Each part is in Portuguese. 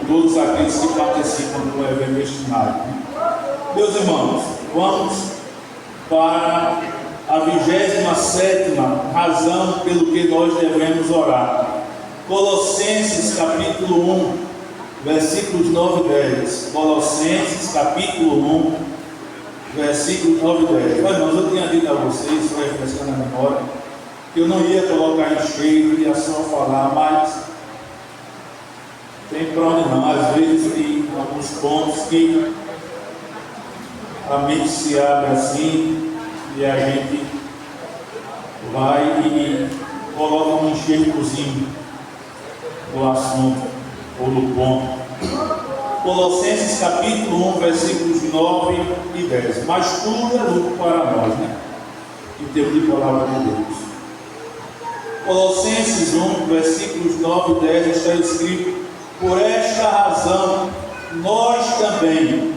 todos aqueles que participam do evento destinado. Meus irmãos, vamos para a 27ª razão pelo que nós devemos orar. Colossenses capítulo 1, versículos 9 e 10. Colossenses capítulo 1, versículos 9 e 10. Mas irmãos, eu tinha dito a vocês, só refrescando a memória, que eu não ia colocar em cheio, ia só falar, mas tem para onde não. Às vezes tem alguns pontos que a mente se abre assim e a gente vai e coloca um enxergozinho do assunto ou do ponto. Colossenses capítulo 1, versículos 9 e 10. Mas tudo é lucro para nós, né? Em termos de palavra de Deus. Colossenses 1, versículos 9 e 10 está escrito: por esta razão, nós também,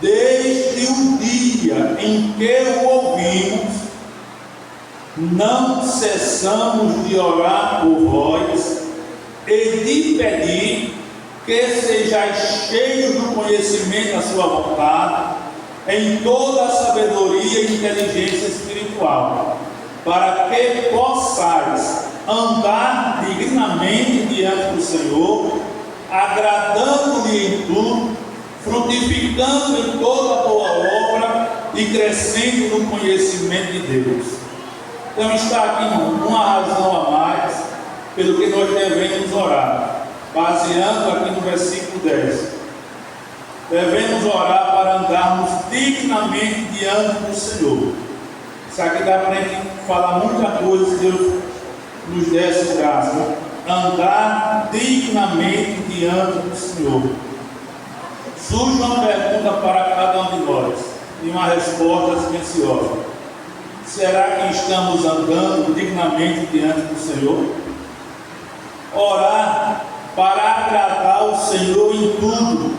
desde o dia em que o ouvimos, não cessamos de orar por vós e de pedir que sejais cheios do conhecimento da sua vontade, em toda a sabedoria e inteligência espiritual, para que possais andar dignamente diante do Senhor, agradando-lhe em tudo, frutificando em toda boa obra e crescendo no conhecimento de Deus. Então está aqui uma razão a mais pelo que nós devemos orar, baseando aqui no versículo 10. Devemos orar para andarmos dignamente diante do Senhor. Isso aqui dá para a gente falar muita coisa, se Deus nos desse graça, né? Andar dignamente diante do Senhor. Surge uma pergunta para cada um de nós e uma resposta silenciosa: será que estamos andando dignamente diante do Senhor? Orar para agradar o Senhor em tudo.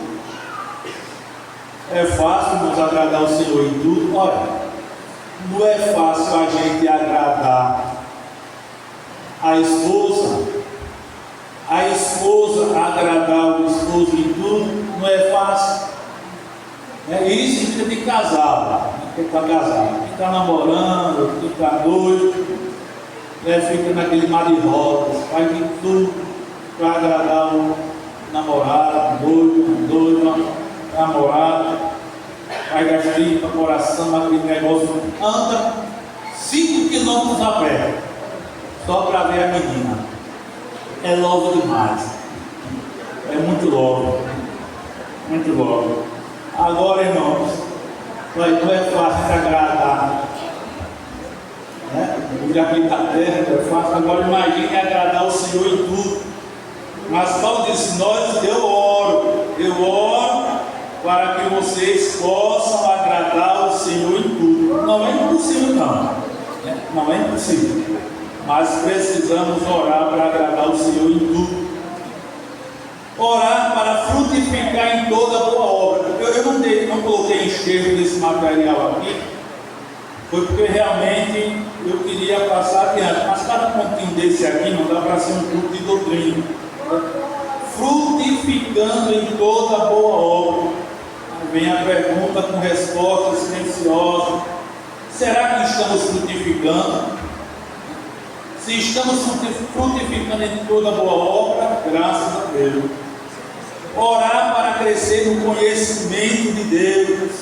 É fácil nos agradar o Senhor em tudo? Olha, não é fácil a gente agradar a esposa agradar o esposo em tudo, não é fácil. Isso fica de casal, quem está casado, quem está namorando, quem está noivo, fica naquele mar de rosas, faz de tudo para agradar o namorado, noiva, namorado, vai gastar para coração, aquele negócio, anda 5 quilômetros a pé, só para ver a menina. É logo demais, é muito logo, muito logo. Agora, irmãos, não é fácil agradar, né? O de aqui da terra é fácil. Agora imagine agradar o Senhor em tudo. Mas Paulo disse: eu oro para que vocês possam agradar o Senhor em tudo. Não é impossível não, né? Não é impossível, mas precisamos orar para agradar o Senhor em tudo. Orar para frutificar em toda a boa obra. Eu não coloquei enxergo desse material aqui, foi porque realmente eu queria passar adiante, mas cada pontinho desse aqui não dá para ser um culto de doutrina. Frutificando em toda a boa obra. Vem a pergunta com resposta silenciosa: será que estamos frutificando? Se estamos frutificando em toda a boa obra, graças a Deus. Orar para crescer no conhecimento de Deus.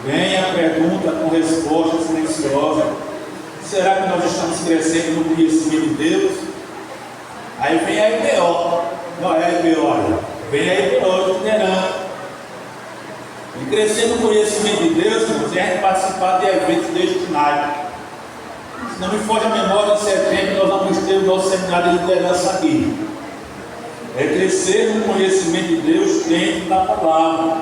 Vem a pergunta com resposta silenciosa: será que nós estamos crescendo no conhecimento de Deus? Aí vem a IPO. Não é a IPO, vem a IPO itinerante. E crescer no conhecimento de Deus, irmãos, é a gente participar de eventos destinados. Se não me foge a memória, em setembro nós vamos ter o nosso seminário de liderança aqui. É crescer no conhecimento de Deus dentro da palavra.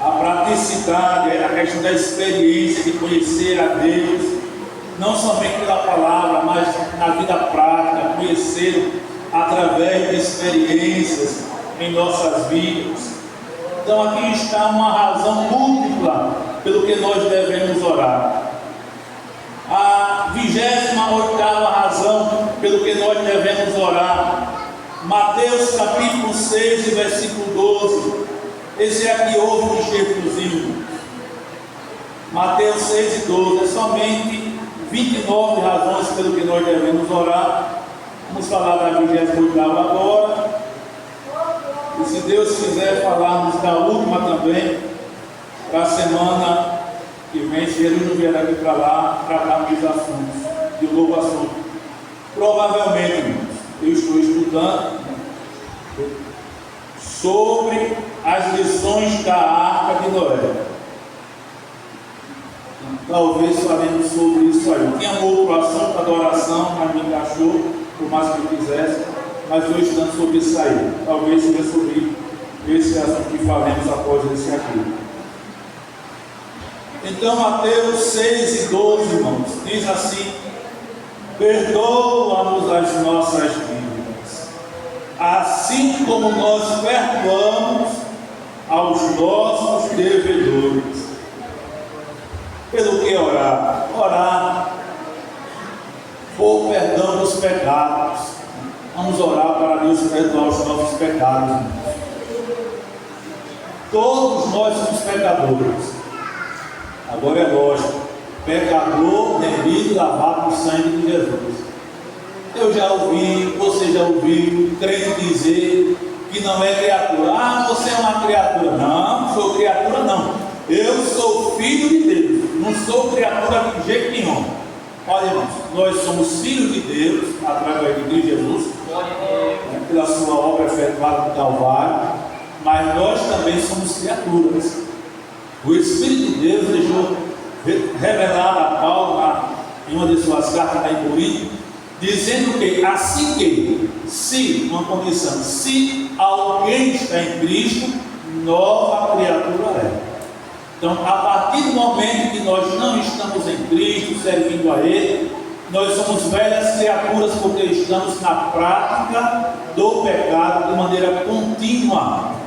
A praticidade, a questão da experiência de conhecer a Deus, não somente pela palavra, mas na vida prática, conhecer através de experiências em nossas vidas. Então aqui está uma razão múltipla pelo que nós devemos orar. A 28ª razão pelo que nós devemos orar: Mateus capítulo 6, versículo 12. Esse aqui houve um enxertozinho. Mateus 6 e 12. É somente 29 razões pelo que nós devemos orar. Vamos falar da 28ª agora. E se Deus quiser falarmos da última também, para a semana que vem, se Jesus não vier aqui para lá, tratarmos dos assuntos, de um novo assunto. Provavelmente, irmãos, eu estou estudando sobre as lições da Arca de Noé. Talvez falemos sobre isso aí. Tinha um outro assunto, adoração, mas me encaixou, por mais que eu quisesse, mas estou estudando sobre isso aí. Talvez seja sobre esse assunto que falemos após esse aqui. Então, Mateus 6 e 12, irmãos, diz assim: perdoa-nos as nossas dívidas, assim como nós perdoamos aos nossos devedores. Pelo que orar? Orar por perdão dos pecados. Vamos orar para Deus perdoar os nossos pecados. Todos nós somos pecadores. Agora é lógico, pecador remido e lavado no sangue de Jesus. Eu já ouvi, você já ouviu, crente dizer que não é criatura. Ah, você é uma criatura. Não sou criatura não. Eu sou filho de Deus. Não sou criatura de jeito nenhum. Olha, irmãos, nós somos filhos de Deus através de Cristo Jesus, pela sua obra efetuada no Calvário, mas nós também somos criaturas. O Espírito de Deus deixou revelado a Paulo em uma de suas cartas lá em Corinto, dizendo que assim que, se, uma condição, se alguém está em Cristo, nova criatura é. Então, a partir do momento que nós não estamos em Cristo, servindo a Ele, nós somos velhas criaturas porque estamos na prática do pecado de maneira contínua.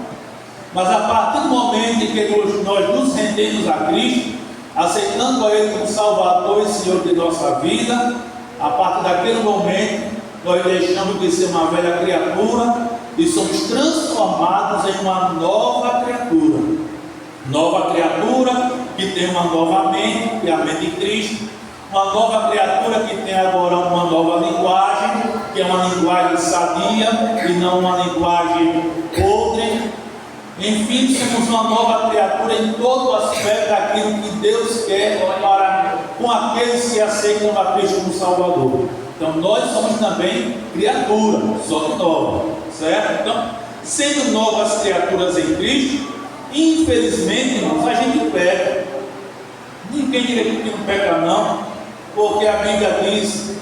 Mas a partir do momento em que nós nos rendemos a Cristo, aceitando a Ele como Salvador e Senhor de nossa vida, a partir daquele momento, nós deixamos de ser uma velha criatura e somos transformados em uma nova criatura. Nova criatura que tem uma nova mente, que é a mente de Cristo. Uma nova criatura que tem agora uma nova linguagem, que é uma linguagem sadia e não uma linguagem podre. Enfim, somos uma nova criatura em todo o aspecto daquilo que Deus quer para com aqueles que aceitam a Cristo como Salvador. Então nós somos também criaturas, só que novas, certo? Então, sendo novas criaturas em Cristo, infelizmente, irmãos, a gente peca. Ninguém diria que não peca não, porque a Bíblia diz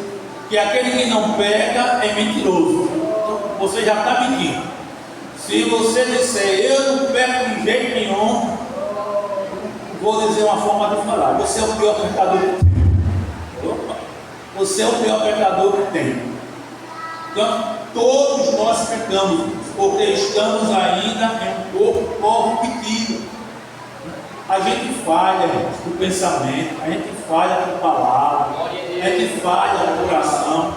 que aquele que não peca é mentiroso. Então, você já está mentindo. Se você disser, eu não peco de jeito nenhum, vou dizer uma forma de falar, você é o pior pecador que tem. Opa, você é o pior pecador que tem. Então, todos nós pecamos, porque estamos ainda em um corpo corruptível. A gente falha com o pensamento, a gente falha com a palavra, a gente falha com o coração.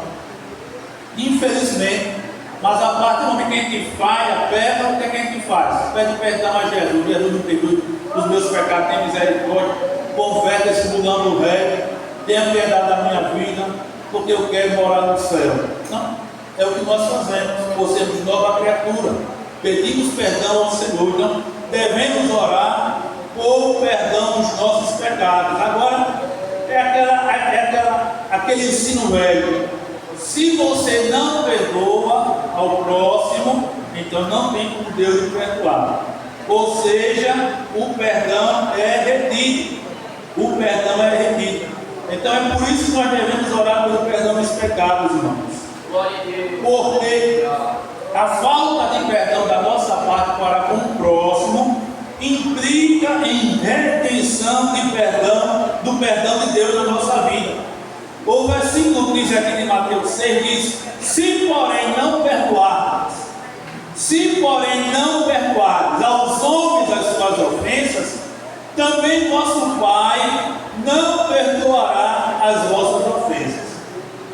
Infelizmente. Mas a partir do momento que a gente falha, peca, o que é que a gente faz? Pede perdão a Jesus. Jesus me perdoa os meus pecados, tem misericórdia, converte-se mudando o rei, tenha piedade da minha vida, porque eu quero morar no céu. Não, é o que nós fazemos, por sermos nova criatura. Pedimos perdão ao Senhor, então devemos orar por perdão dos nossos pecados. Agora, aquele ensino velho. Se você não perdoa ao próximo, então não tem como Deus lhe perdoar. Ou seja, o perdão é retido. O perdão é retido. Então é por isso que nós devemos orar pelo perdão dos pecados, irmãos. Porque a falta de perdão da nossa parte para com o próximo implica em retenção de perdão, do perdão de Deus na nossa vida. O versículo que diz aqui de Mateus 6 diz: se porém não perdoardes aos homens as suas ofensas, também vosso Pai não perdoará as vossas ofensas.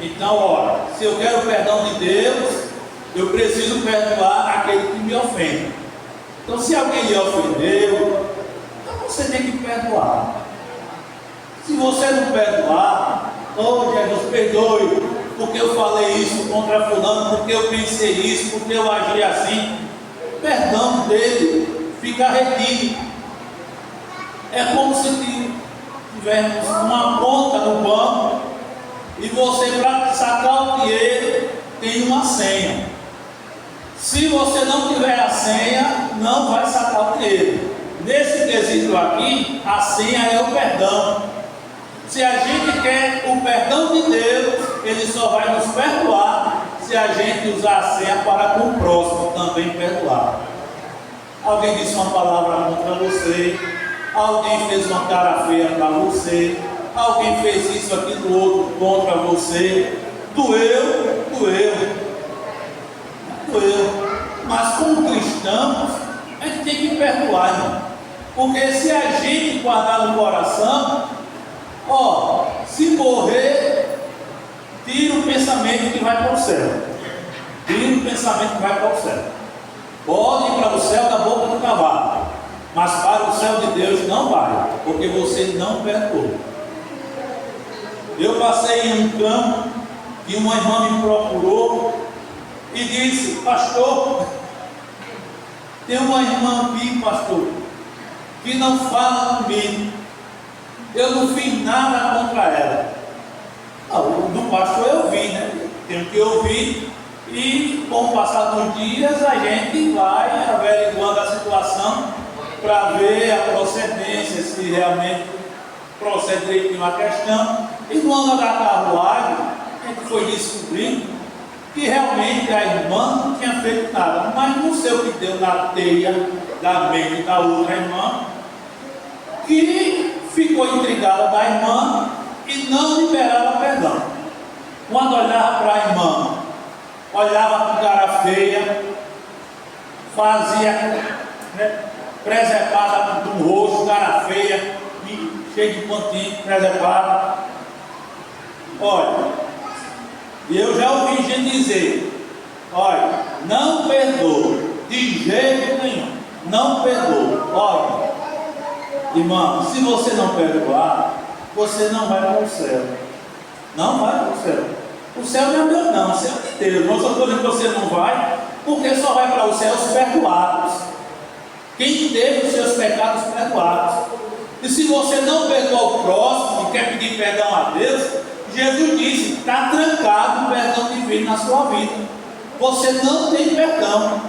Então, ora, se eu quero o perdão de Deus, Eu preciso perdoar aquele que me ofende. Então, se alguém lhe ofendeu, então você tem que perdoar. Se você não perdoar, oh Jesus, perdoe, porque eu falei isso contra fulano, porque eu pensei isso, porque eu agi assim. O perdão dele fica retido. É como se tivermos uma conta no banco e você, para sacar o dinheiro, tem uma senha. Se você não tiver a senha, não vai sacar o dinheiro. Nesse quesito aqui, a senha é o perdão. Se a gente quer o perdão de Deus, Ele só vai nos perdoar se a gente usar a senha para com o próximo também perdoar. Alguém disse uma palavra contra você, alguém fez uma cara feia para você, alguém fez isso, aquilo, outro contra você. Doeu. Mas como cristãos, a gente tem que perdoar, irmão. Porque se a gente guardar no coração, se morrer, tira o pensamento que vai para o céu. Tira o pensamento que vai para o céu. Pode ir para o céu da boca do cavalo, mas para o céu de Deus não vai, porque você não perdoou. Eu passei em um campo e uma irmã me procurou e disse: pastor, tem uma irmã aqui, pastor, que não fala comigo. Eu não fiz nada contra ela. Do pastor eu vi, né? Tenho que ouvir. E com o passar dos dias a gente vai averiguando a situação para ver a procedência, se realmente procede direitinho a questão. E no ano da carruagem, a gente foi descobrindo que realmente a irmã não tinha feito nada, mas não sei o que deu na teia da mente da outra irmã, que ficou intrigada da irmã e não liberava perdão. Quando olhava para a irmã, olhava com cara feia, fazia, preservada do rosto, cara feia, cheio de pontinho, preservada. Olha, eu já ouvi gente dizer: olha, não perdoa, de jeito nenhum, não perdoa. Olha, irmão, se você não perdoar, você não vai para o céu. Não vai para o céu. O céu não é meu, não, o céu é de Deus. Não sou dizendo que você não vai, porque só vai para o céu os perdoados. Quem teve os seus pecados perdoados. E se você não perdoa o próximo e quer pedir perdão a Deus, Jesus disse: está trancado o perdão divino na sua vida. Você não tem perdão.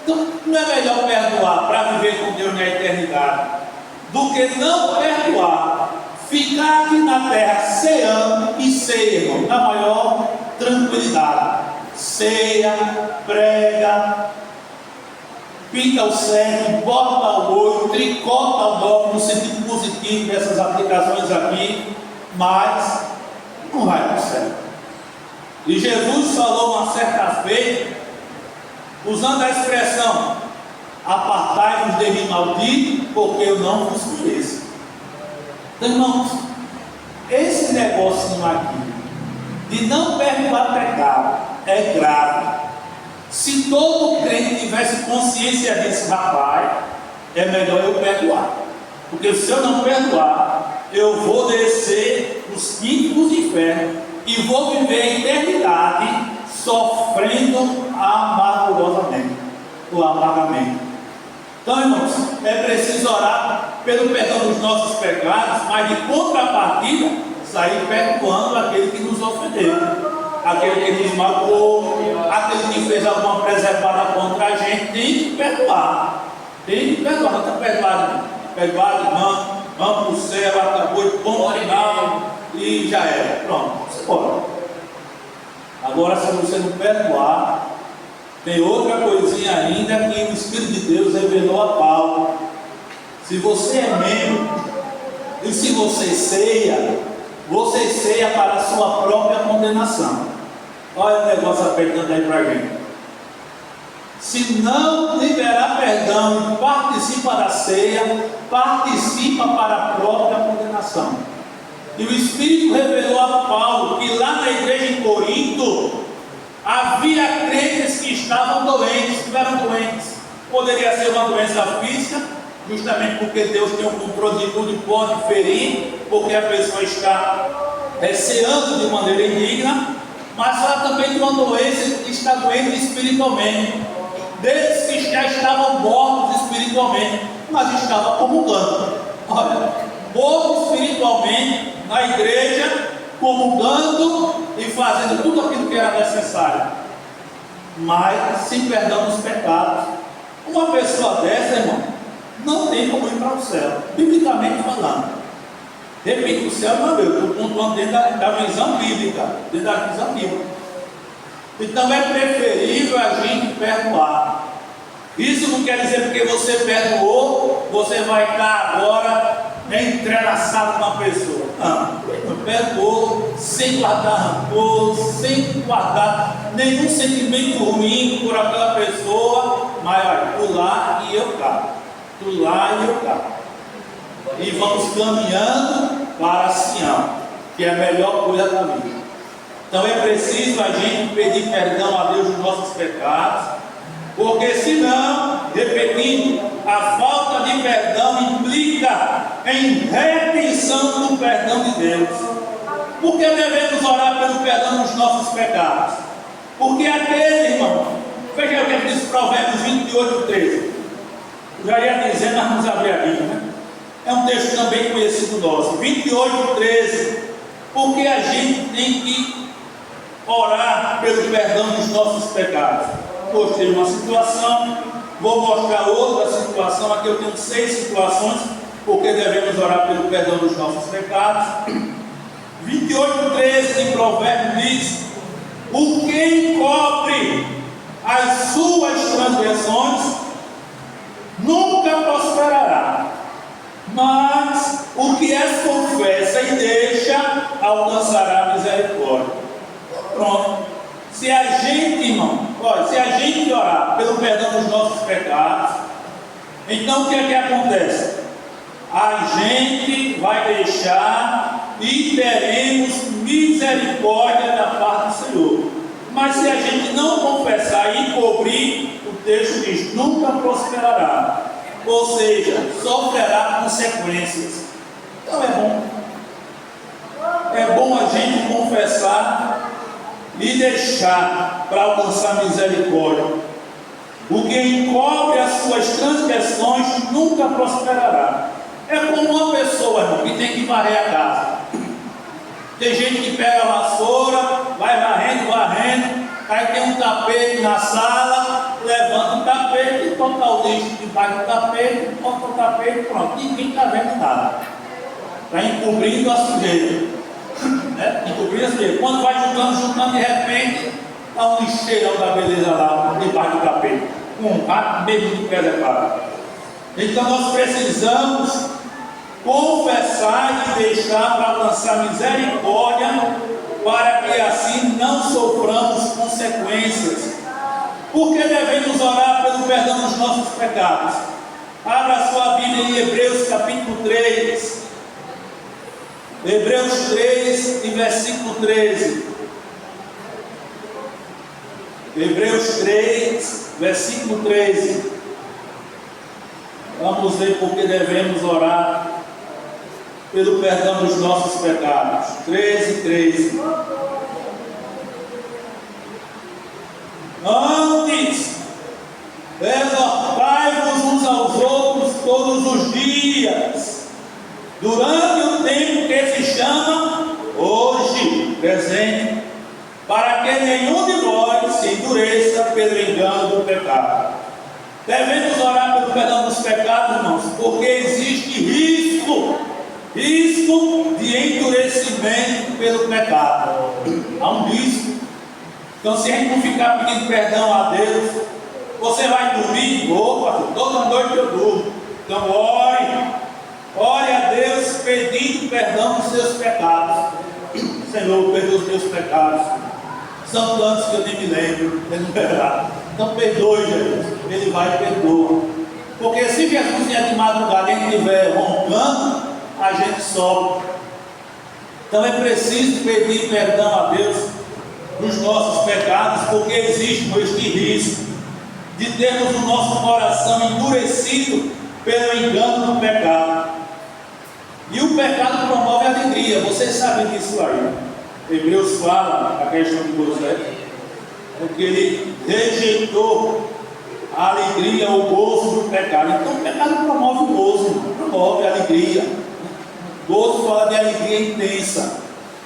Então não é melhor perdoar para viver com Deus na eternidade do que não perdoar, ficar aqui na terra ceando e ceia, irmão, na maior tranquilidade. Ceia, prega, pinta o cego, bota o olho, tricota o nó no sentido positivo dessas aplicações aqui, mas não vai para o céu. E Jesus falou uma certa vez, usando a expressão: apartai-vos de mim, maldito, porque eu não vos conheço. Então, irmãos, esse negocinho aqui de não perdoar pecado é grave. Se todo crente tivesse consciência disso, rapaz, é melhor eu perdoar. Porque se eu não perdoar, eu vou descer os quintos dos infernos e vou viver a eternidade sofrendo amargurosamente ou amargamente. Então, irmãos, é preciso orar pelo perdão dos nossos pecados, mas de contrapartida, sair perdoando aquele que nos ofendeu, aquele que nos magoou, aquele que fez alguma preservada contra a gente. Tem que perdoar, tem que perdoar. Não está perdoado, irmão, vamos para o céu, acabou de bom final e já era. Pronto, você pode. Agora, se você não perdoar, tem outra coisinha ainda que o Espírito de Deus revelou a Paulo. Se você é membro e se você ceia para a sua própria condenação. Olha o negócio apertando aí para a gente. Se não liberar perdão e participa da ceia, participa para a própria condenação. E o Espírito revelou a Paulo que lá na igreja em Corinto Havia crentes que estavam doentes, que eram doentes. Poderia ser uma doença física, justamente porque Deus tem o controle de tudo e pode ferir, porque a pessoa está receando de maneira indigna. Mas fala também de uma doença que está doente espiritualmente, deles que já estavam mortos espiritualmente, mas estavam comungando. Olha, morto espiritualmente na igreja, comungando e fazendo tudo aquilo que era necessário, mas sem perdão dos pecados. Uma pessoa dessa, irmão, não tem como ir para o céu, biblicamente falando. Repito, o céu não é meu, estou pontuando dentro da visão bíblica, dentro da visão bíblica. Então é preferível a gente perdoar. Isso não quer dizer porque você perdoou, você vai estar agora entrelaçado com uma pessoa. Não, perdoou sem guardar rancor, sem guardar nenhum sentimento ruim por aquela pessoa, mas olha, tu lá e eu cá, tu lá e eu cá. E vamos caminhando para Sião, que é a melhor coisa da vida. Então é preciso a gente pedir perdão a Deus dos nossos pecados, porque senão, repetindo, a falta de perdão implica em retenção do perdão de Deus. Por que devemos orar pelo perdão dos nossos pecados? Porque aquele, irmão, veja o que diz Provérbios 28:13. Já ia dizendo, nós vamos abrir a Bíblia, né? É um texto também conhecido nosso, 28:13. Porque a gente tem que orar pelo perdão dos nossos pecados. Mostrei uma situação, vou mostrar outra situação. Aqui eu tenho 6 situações, porque devemos orar pelo perdão dos nossos pecados. 28:13 de Provérbios diz: o que encobre as suas transgressões nunca prosperará, mas o que as confessa e deixa alcançará misericórdia. Pronto. Se a gente, irmão, olha, se a gente orar pelo perdão dos nossos pecados, então o que é que acontece? A gente vai deixar e teremos misericórdia da parte do Senhor. Mas se a gente não confessar e cobrir, o texto diz: nunca prosperará. Ou seja, sofrerá consequências. Então é bom a gente confessar e deixar para alcançar misericórdia. O que encobre as suas transgressões nunca prosperará. É como uma pessoa, irmão, que tem que varrer a casa. Tem gente que pega a vassoura, vai varrendo, aí tem um tapete na sala, levanta o tapete e toca o lixo debaixo do tapete, toca o tapete, pronto, ninguém está vendo nada. Está encobrindo a sujeira. Encobrindo a sujeira. Quando vai juntando, de repente, está um lixeirão da beleza lá, debaixo do tapete, com um rato meio de preservado. Então nós precisamos confessar e deixar para alcançar misericórdia, para que assim não soframos consequências. Porque devemos orar pelo perdão dos nossos pecados. Abra sua Bíblia em Hebreus capítulo 3. Hebreus 3 e versículo 13. Hebreus 3, versículo 13. Vamos ver porque devemos orar pelo perdão dos nossos pecados. 13. Antes, exortai-vos uns aos outros todos os dias, durante o tempo que se chama hoje, presente, para que nenhum de vós se endureça pelo engano do pecado. Devemos orar pelo perdão dos pecados, irmãos, porque existe risco de endurecimento pelo pecado. Há um risco. Então, se a gente não ficar pedindo perdão a Deus, você vai dormir, toda noite eu durmo. Então, ore a Deus pedindo perdão dos seus pecados. Senhor, perdoa os meus pecados. São tantos que eu nem me lembro, enumerar. Então, perdoe, Jesus. Ele vai e perdoa. Porque se Jesus vier de madrugada e estiver roncando, a gente sobe. Então é preciso pedir perdão a Deus dos nossos pecados, porque existe este risco de termos o nosso coração endurecido pelo engano do pecado. E o pecado promove a alegria, vocês sabem disso aí. Hebreus fala a questão de José, porque ele rejeitou a alegria, o gozo do pecado. Então o pecado promove o gozo, promove a alegria. O gozo fala de alegria intensa.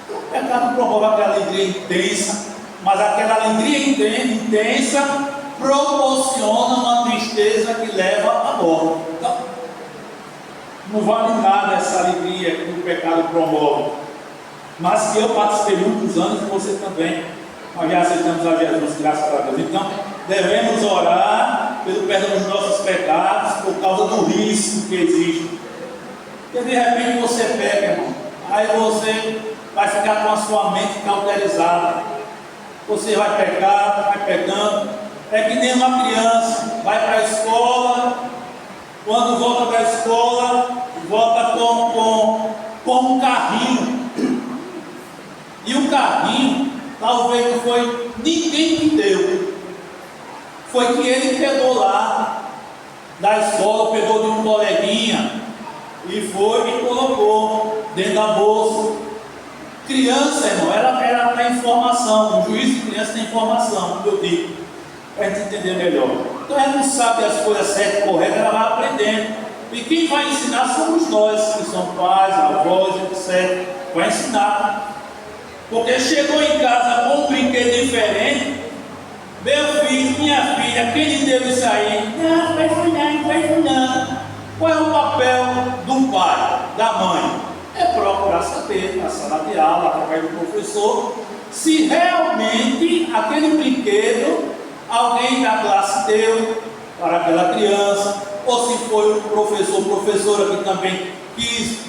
O pecado promove aquela alegria intensa, mas aquela alegria intensa proporciona uma tristeza que leva à morte. Então, não vale nada essa alegria que o pecado promove. Mas que eu participei muitos anos e você também. Nós já aceitamos a Jesus, graças a Deus. Então, devemos orar pelo perdão dos nossos pecados por causa do risco que existe. Porque de repente você pega, irmão, aí você vai ficar com a sua mente cauterizada. Você vai pecar, vai pegando. É que nem uma criança vai para a escola, quando volta da escola, volta com um carrinho. E o carrinho, talvez não foi ninguém que deu. Foi que ele pegou lá da escola, pegou de um coleguinha e foi e colocou dentro da bolsa. Criança, irmão, ela tem informação. O juiz de criança tem informação, como eu digo, para a gente entender melhor. Então ela não sabe as coisas certas e corretas, ela vai aprendendo. E quem vai ensinar somos nós, que somos pais, avós, etc. Vai ensinar. Porque chegou em casa com um brinquedo diferente. Meu filho, minha filha, quem lhe deu isso aí? Não, vai não. Qual é o papel do pai, da mãe? É procurar saber, na sala de aula, através do professor, se realmente aquele brinquedo alguém da classe deu para aquela criança, ou se foi o professor, professora que também quis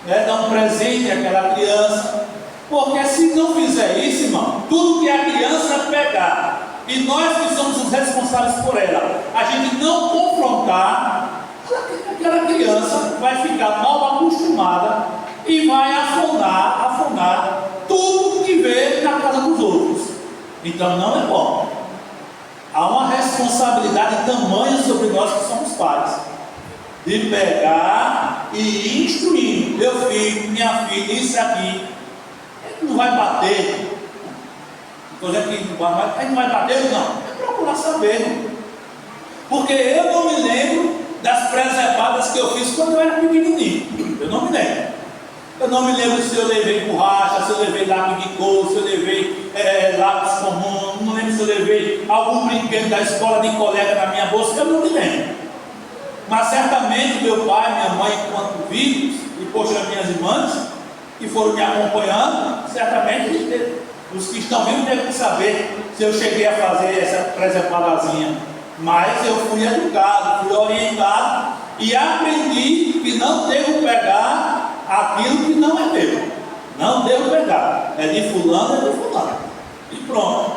dar um presente àquela criança. Porque se não fizer isso, irmão, tudo que a criança pegar, e nós que somos os responsáveis por ela, a gente não confrontar, aquela criança vai ficar mal acostumada e vai afonar tudo que vê na casa dos outros. Então não é bom. Há uma responsabilidade tamanha sobre nós que somos pais, de pegar e ir instruindo. Meu filho, minha filha, isso aqui, ele não vai bater. Estou dizendo que ele não vai bater, não. É procurar saber. Porque eu não me lembro das presepadas que eu fiz quando eu era pequenininho. Eu não me lembro. Eu não me lembro se eu levei borracha, se eu levei lápis de cor, se eu levei lápis comum. Não lembro se eu levei algum brinquedo da escola de colega na minha bolsa, eu não me lembro. Mas certamente meu pai, minha mãe, enquanto vivos, e poxa, minhas irmãs, que foram me acompanhando, certamente os que estão vivos devem saber se eu cheguei a fazer essa presepadazinha. Mas eu fui educado, fui orientado e aprendi que não devo pegar aquilo que não é meu. Não devo pegar. É de fulano, é de fulano. E pronto.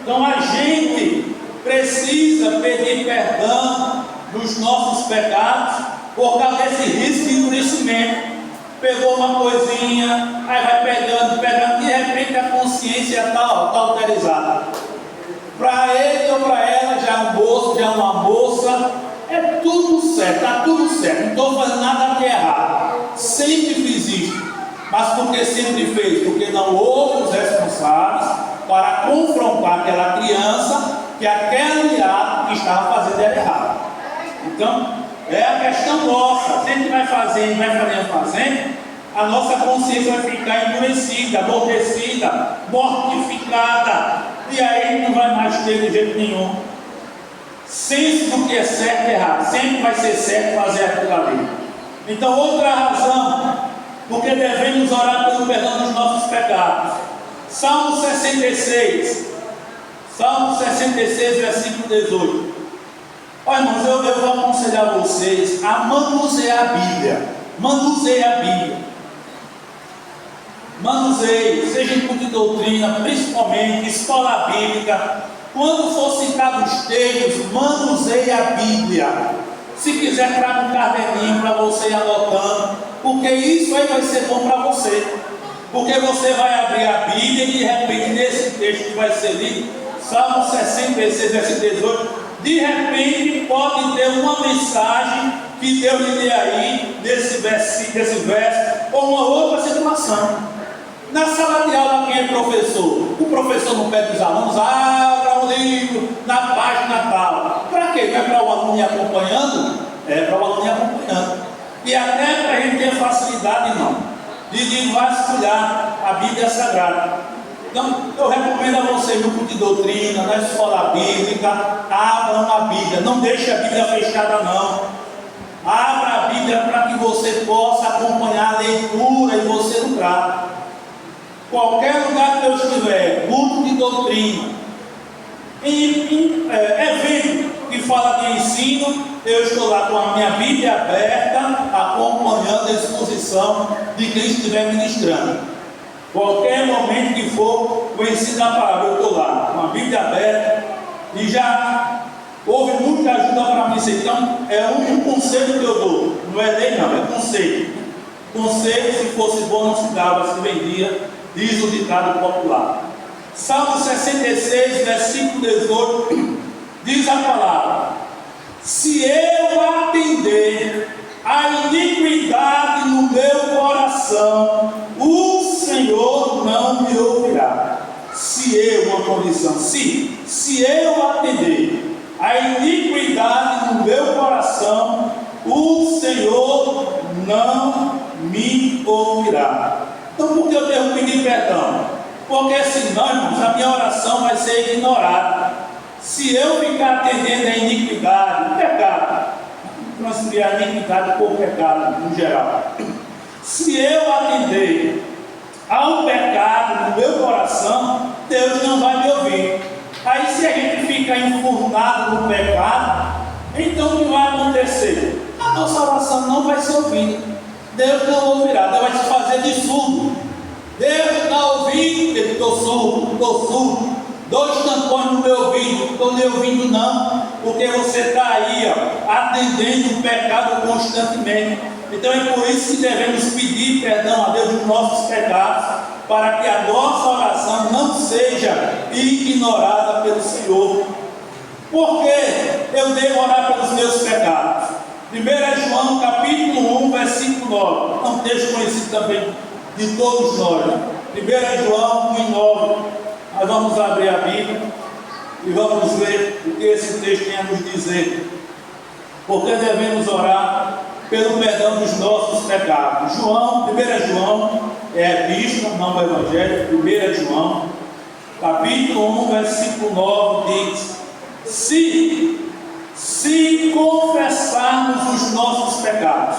Então a gente precisa pedir perdão dos nossos pecados por causa desse risco de endurecimento. Pegou uma coisinha, aí vai pegando, de repente a consciência está cauterizada. Para ele ou para ela, já é um moço, já é uma moça, é tudo certo, está tudo certo, não estou fazendo nada de errado. Sempre fiz isso, mas porque sempre fez? Porque não houve os responsáveis para confrontar aquela criança que aquele ato que estava fazendo era errado. Então, é a questão nossa. Se a gente vai fazendo, a nossa consciência vai ficar endurecida, amortecida, mortificada, e aí não vai mais ter de jeito nenhum senso do que é certo e errado. Sempre vai ser certo fazer aquilo ali. Então, outra razão porque devemos orar pelo perdão dos nossos pecados. Salmo 66, versículo 18. Olha, irmãos, eu vou aconselhar vocês a manusear a Bíblia. Manuseie a Bíblia. Manuseie, seja em culto de doutrina, principalmente, escola bíblica. Quando for citar os textos, manuseie a Bíblia. Se quiser, traga um caderninho para você ir anotando, porque isso aí vai ser bom para você. Porque você vai abrir a Bíblia e de repente nesse texto que vai ser lido, Salmo 66, versículo 18, de repente pode ter uma mensagem que Deus lhe dê aí, desse verso, ou uma outra situação. Na sala de aula, quem é professor? O professor não pede os alunos, abra o livro na página tal. Para quê? Não é para o aluno ir acompanhando? É para o aluno ir acompanhando. E até para a gente ter facilidade, não, de vasculhar a Bíblia Sagrada. Então, eu recomendo a você, no grupo de doutrina, na escola bíblica, abram a Bíblia. Não deixe a Bíblia fechada, não. Abra a Bíblia para que você possa acompanhar a leitura e você lutar. Qualquer lugar que eu estiver, culto de doutrina, evento que fala de ensino, eu estou lá com a minha Bíblia aberta, acompanhando a exposição de quem estiver ministrando. Qualquer momento que for, o ensino da palavra, eu estou lá com a Bíblia aberta e já houve muita ajuda para mim. Então, é um conselho que eu dou, não é lei, não, é conselho. Conselho, se fosse bom, não se dava, se vendia. Diz o ditado popular. Salmo 66, versículo 18, diz a palavra: se eu atender a iniquidade no meu coração, o Senhor não me ouvirá. Se eu, uma condição, se eu atender a iniquidade no meu coração, o Senhor não me ouvirá. Então, por que eu devo pedir perdão? Porque senão, irmãos, a minha oração vai ser ignorada. Se eu ficar atendendo a iniquidade, o pecado, transferir a iniquidade por pecado no geral. Se eu atender ao pecado no meu coração, Deus não vai me ouvir. Aí, se a gente fica enfurnado no pecado, então o que vai acontecer? A nossa oração não vai ser ouvida. Deus não ouvirá, Deus vai te fazer de surdo. Deus está ouvindo, eu estou surdo. 2 tampões no meu ouvido, não estou nem ouvindo não, porque você está aí, atendendo o pecado constantemente. Então é por isso que devemos pedir perdão a Deus dos nossos pecados, para que a nossa oração não seja ignorada pelo Senhor. Por que eu devo orar pelos meus pecados? 1 João capítulo 1, versículo 9, é um texto conhecido também de todos nós, né? 1 João 1, 9, nós vamos abrir a Bíblia e vamos ver o que esse texto tem a nos dizer, porque devemos orar pelo perdão dos nossos pecados. 1 João, é a epístola, não o Evangelho, 1 João, capítulo 1, versículo 9, diz: se confessarmos os nossos pecados,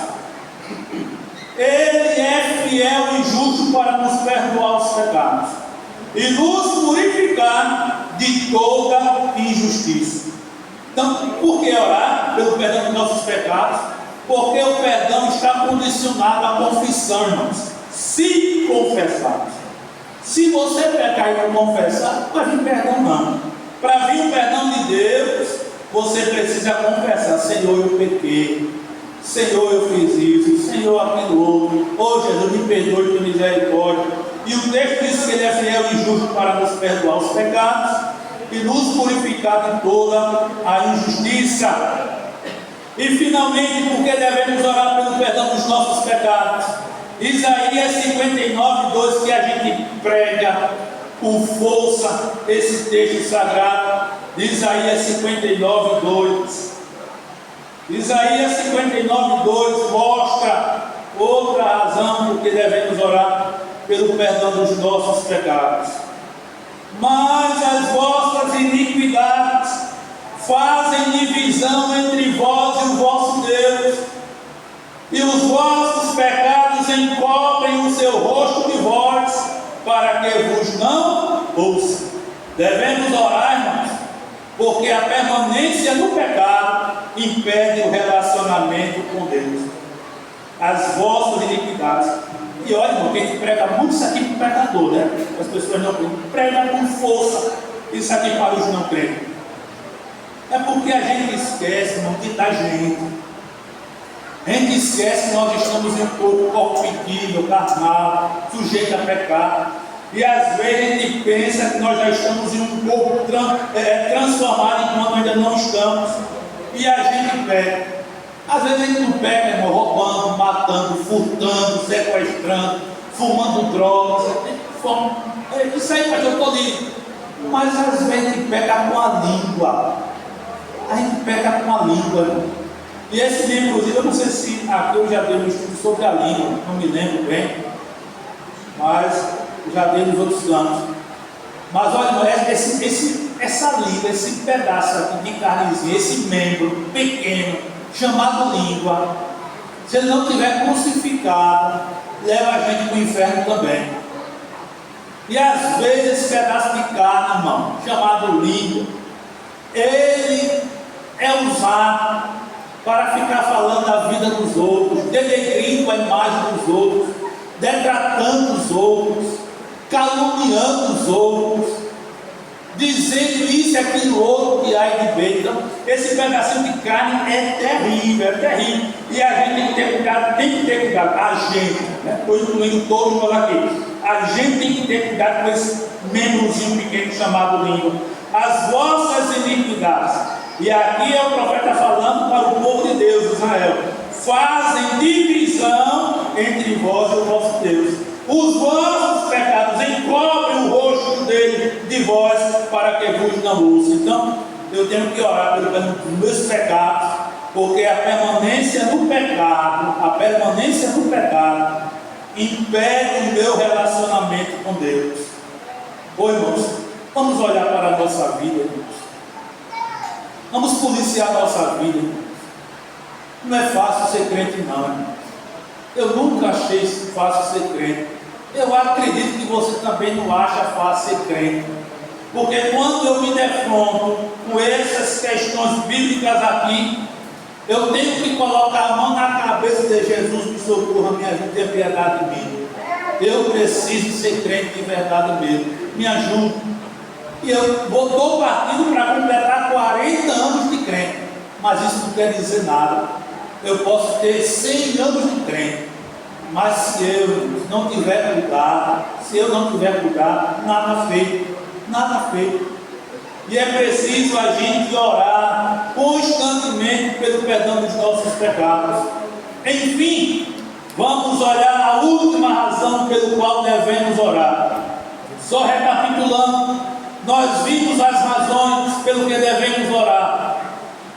Ele é fiel e justo para nos perdoar os pecados e nos purificar de toda injustiça. Então, por que orar pelo perdão dos nossos pecados? Porque o perdão está condicionado à confissão, irmãos. Se confessarmos. Se você pecar e não confessar, não vai vir perdão não. Para vir o perdão de Deus, você precisa confessar: Senhor, eu pequei, Senhor, eu fiz isso, Senhor, aquilo outro, oh Jesus, me perdoe, por misericórdia. E o texto diz que Ele é fiel e justo para nos perdoar os pecados e nos purificar de toda a injustiça. E finalmente, porque devemos orar pelo perdão dos nossos pecados? Isaías 59, 2, que a gente prega com força esse texto sagrado, Isaías 59, 2. Isaías 59, 2 mostra outra razão por que devemos orar pelo perdão dos nossos pecados. Mas as vossas iniquidades fazem divisão entre vós e o vosso Deus, e os vossos pecados encobrem o seu rosto de vós, para que vos não ouça. Devemos orar, irmãos, porque a permanência do pecado impede o relacionamento com Deus. As vossas iniquidades. E olha, irmão, quem prega muito isso aqui para o pecador, né? As pessoas não prega com força isso aqui para os não crentes. É porque a gente esquece, irmão, que da gente. A gente esquece que nós estamos em um corpo pequeno, carnal, sujeito a pecado. E às vezes a gente pensa que nós já estamos em um corpo transformado enquanto ainda não estamos. E a gente peca. Às vezes a gente não peca, irmão, roubando, matando, furtando, sequestrando, fumando drogas. Isso aí faz eu estou livre. Mas às vezes a gente peca com a língua. A gente peca com a língua. Né? E esse livro, inclusive, eu não sei se aqui eu já dei um estudo sobre a língua, não me lembro bem, mas já dei nos outros campos. Mas olha, essa língua, esse pedaço aqui de carnezinha, esse membro pequeno, chamado língua, se ele não tiver crucificado, leva a gente para o inferno também. E às vezes esse pedaço de carne, irmão, chamado língua, ele é usado para ficar falando da vida dos outros, denegrindo a imagem dos outros, detratando os outros, caluniando os outros, dizendo isso e aquilo outro que há de bem. Então, esse pedacinho de carne é terrível, é terrível. E a gente tem que ter cuidado, a gente, né? Estou incluindo todos nós aqui. A gente tem que ter cuidado com esse membrozinho pequeno chamado língua. As vossas iniquidades. E aqui é o profeta falando para o povo de Deus, Israel. Fazem divisão entre vós e o vosso Deus. Os vossos pecados encobrem o rosto dele de vós, para que vos não use. Então, eu tenho que orar pelos meus pecados, porque a permanência no pecado, impede o meu relacionamento com Deus. Ô irmãos, vamos olhar para a nossa vida, irmãos. Vamos policiar a nossa vida, irmãos. Não é fácil ser crente, não, irmãos. Eu nunca achei fácil ser crente. Eu acredito que você também não acha fácil ser crente. Porque quando eu me defronto com essas questões bíblicas aqui, eu tenho que colocar a mão na cabeça de Jesus, me socorra, minha vida, tenha piedade de mim. Eu preciso ser crente de verdade mesmo. Me ajude. E eu estou partindo para completar 40 anos de crente. Mas isso não quer dizer nada. Eu posso ter 100 anos de crente. Mas se eu não tiver cuidado, nada feito. Nada feito. E é preciso a gente orar constantemente pelo perdão dos nossos pecados. Enfim, vamos olhar a última razão pelo qual devemos orar. Só recapitulando, nós vimos as razões pelo que devemos orar.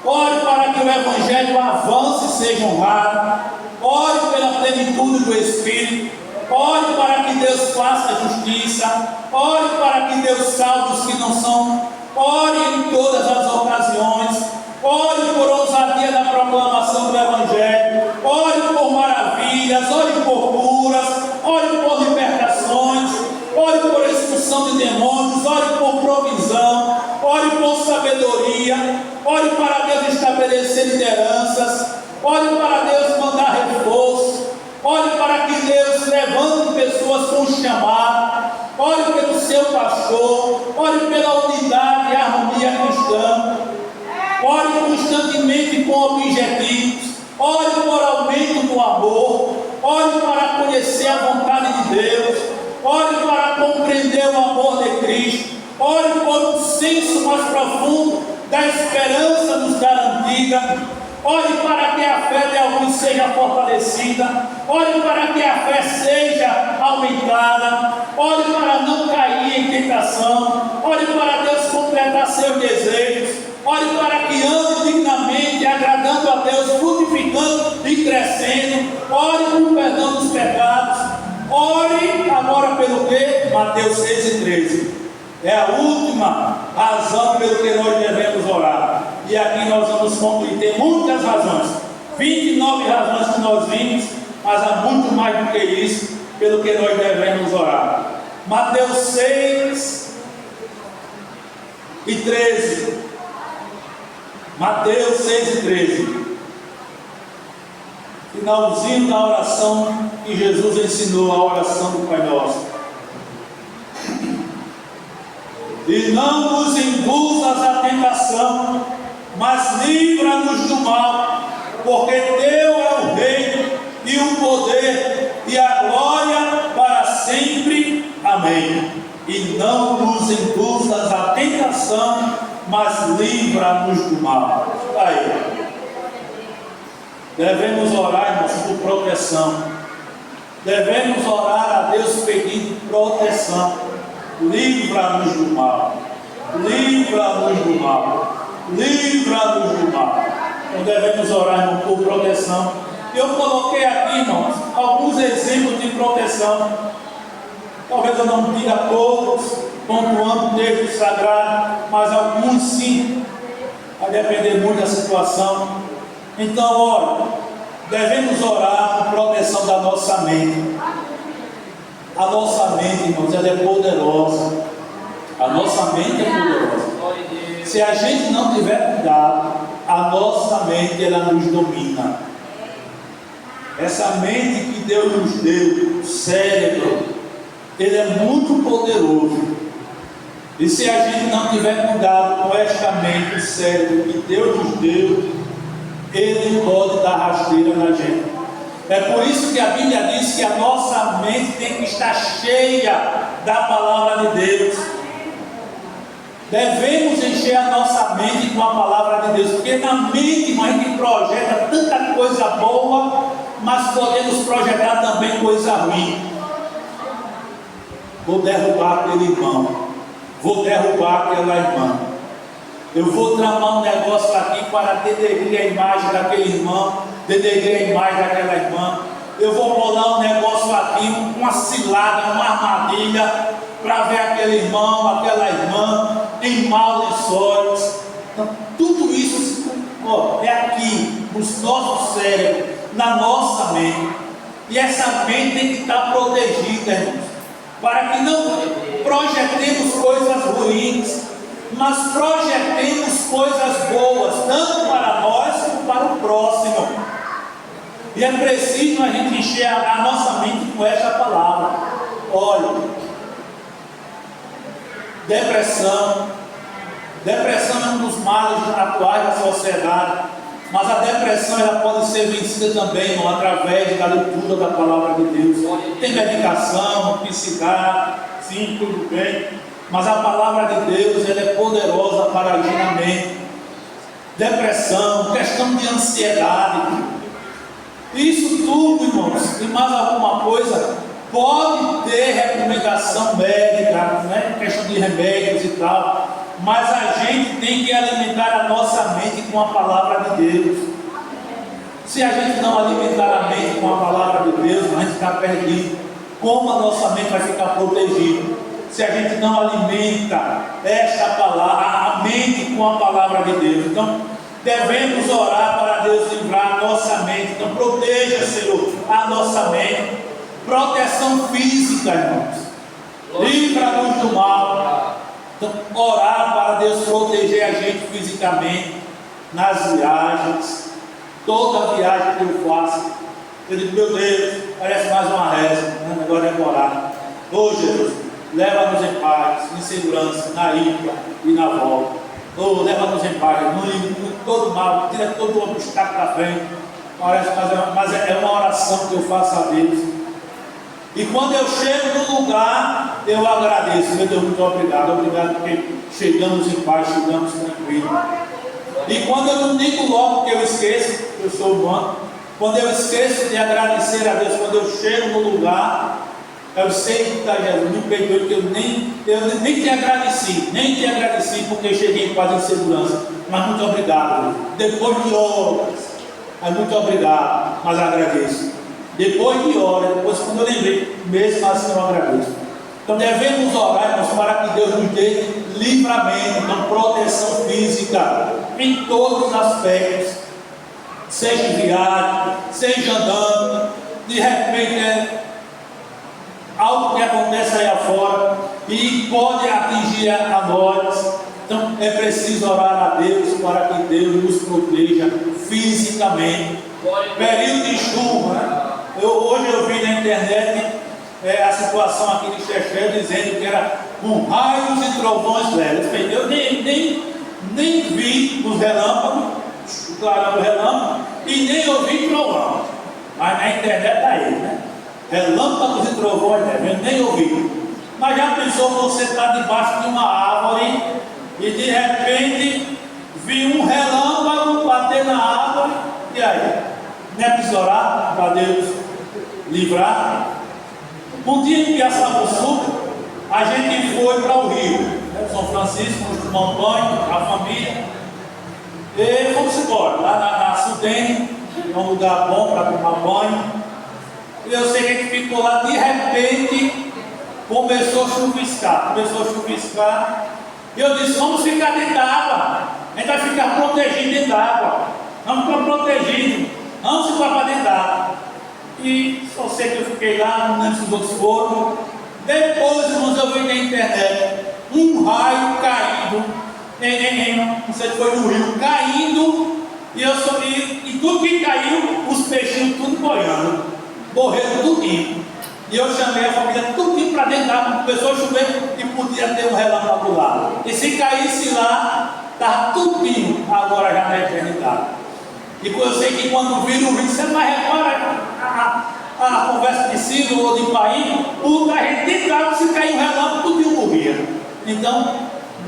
Ore para que o Evangelho avance e seja honrado. Ore pela plenitude do Espírito. Ore para que Deus faça justiça. Ore para que Deus salve os que não são. Ore em todas as ocasiões. Ore por ousadia na proclamação do Evangelho. Ore por maravilhas. Ore por curas. Ore por libertações. Ore por expulsão de demônios. Ore por provisão. Ore por sabedoria. Ore para Deus estabelecer lideranças. Ore para Deus mandar reforço. Ore para que Deus levante pessoas com chamado. Ore pelo seu pastor. Ore pela unidade e harmonia cristã. Ore constantemente com objetivos. Ore por aumento do amor. Ore para conhecer a vontade de Deus. Ore para compreender o amor de Cristo. Ore por um senso mais profundo da esperança nos garantida. Ore para que a fé de alguns seja fortalecida. Ore para que a fé seja aumentada. Ore para não cair em tentação. Ore para Deus completar seus desejos. Ore para que ande dignamente, agradando a Deus, frutificando e crescendo. Ore por perdão dos pecados. Ore agora pelo que? Mateus 6:13. É a última razão pelo que nós devemos orar. E aqui nós vamos concluir. Tem muitas razões. 29 razões que nós vimos, mas há muito mais do que isso pelo que nós devemos orar. Mateus 6:13. Mateus 6:13. Finalzinho da oração que Jesus ensinou, a oração do Pai Nosso. E não nos induzas à tentação, mas livra-nos do mal, porque teu é o reino e o poder e a glória para sempre. Amém. E não nos induzas à tentação, mas livra-nos do mal. Aí. Devemos orar, irmãos, por proteção. Devemos orar a Deus pedindo proteção. Livra-nos do mal. Livra-nos do mal. Livra-nos do mal. Então devemos orar, irmão, por proteção. Eu coloquei aqui, irmãos, alguns exemplos de proteção. Talvez eu não diga todos, pontuando o texto sagrado, mas alguns sim, a depender muito da situação. Então, olha, devemos orar por proteção da nossa mente. A nossa mente, irmãos, ela é poderosa. A nossa mente é poderosa. Se a gente não tiver cuidado, a nossa mente, ela nos domina. Essa mente que Deus nos deu, o cérebro, ele é muito poderoso. E se a gente não tiver cuidado com esta mente, o cérebro que Deus nos deu, ele pode dar rasteira na gente. É por isso que a Bíblia diz que a nossa mente tem que estar cheia da palavra de Deus. Devemos encher a nossa mente com a palavra de Deus, porque na mente a gente projeta tanta coisa boa, mas podemos projetar também coisa ruim. Vou derrubar aquele irmão, vou derrubar aquela irmã, eu vou tramar um negócio aqui para denegrir a imagem daquele irmão, denegrir a imagem daquela irmã. Eu vou bolar um negócio aqui, uma cilada, uma armadilha, para ver aquele irmão, aquela irmã em maus lençóis. Então, tudo isso é aqui, nos nossos cérebros, na nossa mente. E essa mente tem que estar protegida, irmãos, para que não projetemos coisas ruins, mas projetemos coisas boas, tanto para nós como para o próximo. E é preciso a gente encher a nossa mente com esta palavra. Olha, depressão é um dos males atuais da sociedade, mas a depressão ela pode ser vencida também, irmão, através da leitura da palavra de Deus. Tem medicação, psiquiatra, sim, tudo bem, mas a palavra de Deus ela é poderosa para agir na mente. Depressão, questão de ansiedade, isso tudo, irmãos, e mais alguma coisa, pode ter recomendação médica, né? Questão de remédios e tal, mas a gente tem que alimentar a nossa mente com a palavra de Deus. Se a gente não alimentar a mente com a palavra de Deus, a gente está perdido. Como a nossa mente vai ficar protegida? Se a gente não alimenta esta palavra, a mente com a palavra de Deus. Então, devemos orar para Deus livrar a nossa mente. Então, proteja, Senhor, a nossa mente. Proteção física, irmãos. Livra-nos do mal. Então, orar para Deus proteger a gente fisicamente, nas viagens. Toda viagem que eu faço, eu digo, meu Deus, parece mais uma reza, né? Agora é orar. Ô Jesus, leva-nos em paz, em segurança, na ida e na volta. Oh, leva-nos em paz, no todo mal, tira todo o obstáculo da frente. Parece, mas é uma oração que eu faço a Deus. E quando eu chego no lugar, eu agradeço. Meu Deus, muito obrigado. Obrigado porque chegamos em paz, chegamos tranquilos. E quando eu não digo logo que eu esqueço, eu sou humano, quando eu esqueço de agradecer a Deus, quando eu chego no lugar, eu sei que está Jesus, me perdoe que eu nem te agradeci porque eu cheguei em paz e segurança, mas muito obrigado, depois de horas, mas muito obrigado, mas agradeço, depois de horas, depois quando eu lembrei, mesmo assim eu agradeço. Então devemos orar, irmãos, para que Deus nos dê livramento, então proteção física, em todos os aspectos, seja em viagem, seja andando, de repente algo que acontece aí afora e pode atingir a nós. Então é preciso orar a Deus para que Deus nos proteja fisicamente. Período de chuva, né? Hoje eu vi na internet a situação aqui de Chechel dizendo que era com raios e trovões leves. Eu nem vi os relâmpagos, o clarão do relâmpago, e nem Mas na internet tá aí, né? Relâmpagos e trovões, né? Eu nem ouvi. Mas já pensou você estar debaixo de uma árvore e de repente vir um relâmpago bater na árvore, e aí? Não é preciso orar para Deus livrar? Um dia em Piaçabuçu, a gente foi para o Rio, né? São Francisco, fomos tomar um banho, a família, e fomos embora, lá na Sudene, é um lugar bom para tomar banho. E eu sei que a gente ficou lá, de repente começou a chuviscar, e eu disse, vamos ficar dentro da água, a gente vai ficar protegido dentro da água, vamos ficar protegidos, vamos ficar para dentro da água. E só sei que eu fiquei lá, não lembro se os outros foram. Depois, irmãos, eu vi na internet um raio caindo, não sei se foi no rio, caindo, e tudo que caiu, os peixinhos tudo boiando, morreram tudinho. E eu chamei a família tudinho para dentro da água, começou a chover e podia ter um relâmpago lá. E se caísse lá, estava tudinho agora já na eternidade. E eu sei que quando vira o rio, você vai reparar a conversa de Ciro ou de Paim, a gente dentro da água, se cair um relâmpago, tudinho morria. Então,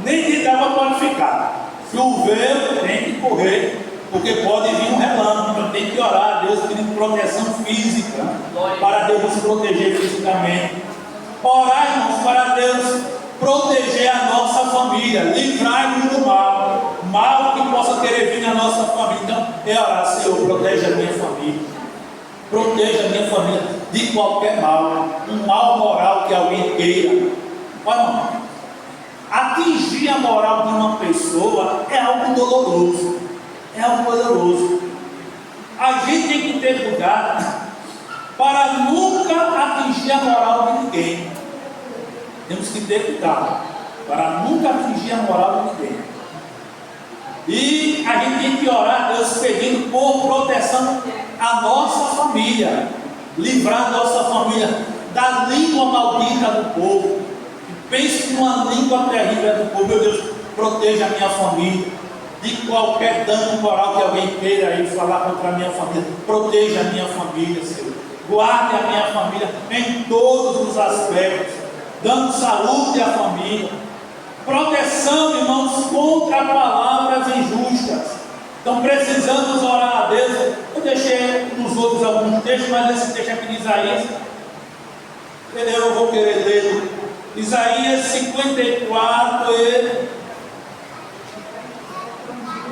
nem dentro da água pode ficar. Choveu, tem que correr, porque pode vir um relâmpago, então tem que orar a Deus pedindo proteção física, para Deus nos proteger fisicamente. Orar, irmãos, para Deus proteger a nossa família, livrar-nos do mal que possa querer vir na nossa família. Então, é orar, Senhor, protege a minha família, proteja a minha família de qualquer mal, um mal moral que alguém queira. Olha, irmão, atingir a moral de uma pessoa é algo doloroso. É algo poderoso. A gente tem que ter cuidado para nunca atingir a moral de ninguém. Temos que ter cuidado para nunca atingir a moral de ninguém. E a gente tem que orar a Deus pedindo por proteção à nossa família, livrar a nossa família da língua maldita do povo. Pense numa língua terrível do povo. Meu Deus, proteja a minha família de qualquer dano moral que alguém queira aí falar contra a minha família. Proteja a minha família, Senhor. Guarde a minha família em todos os aspectos, dando saúde à família. Proteção, irmãos, contra palavras injustas. Então precisamos orar a Deus. Eu deixei nos outros alguns textos, mas esse texto aqui de Isaías, eu vou querer ler. Isaías 54 e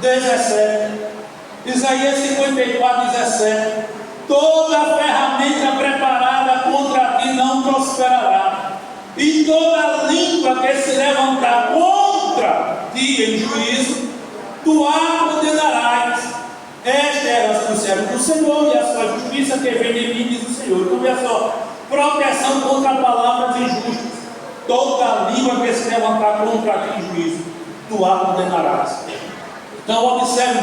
17. Isaías 54, 17. Toda ferramenta preparada contra ti não prosperará, e toda língua que se levantar contra ti em juízo, tu a condenarás. Esta é a herança do servo do Senhor, e a sua justiça que vem de mim, diz o Senhor. Então, olha só, proteção contra palavras injustas. Toda língua que se levantar contra ti em juízo, tu a condenarás. Então, observe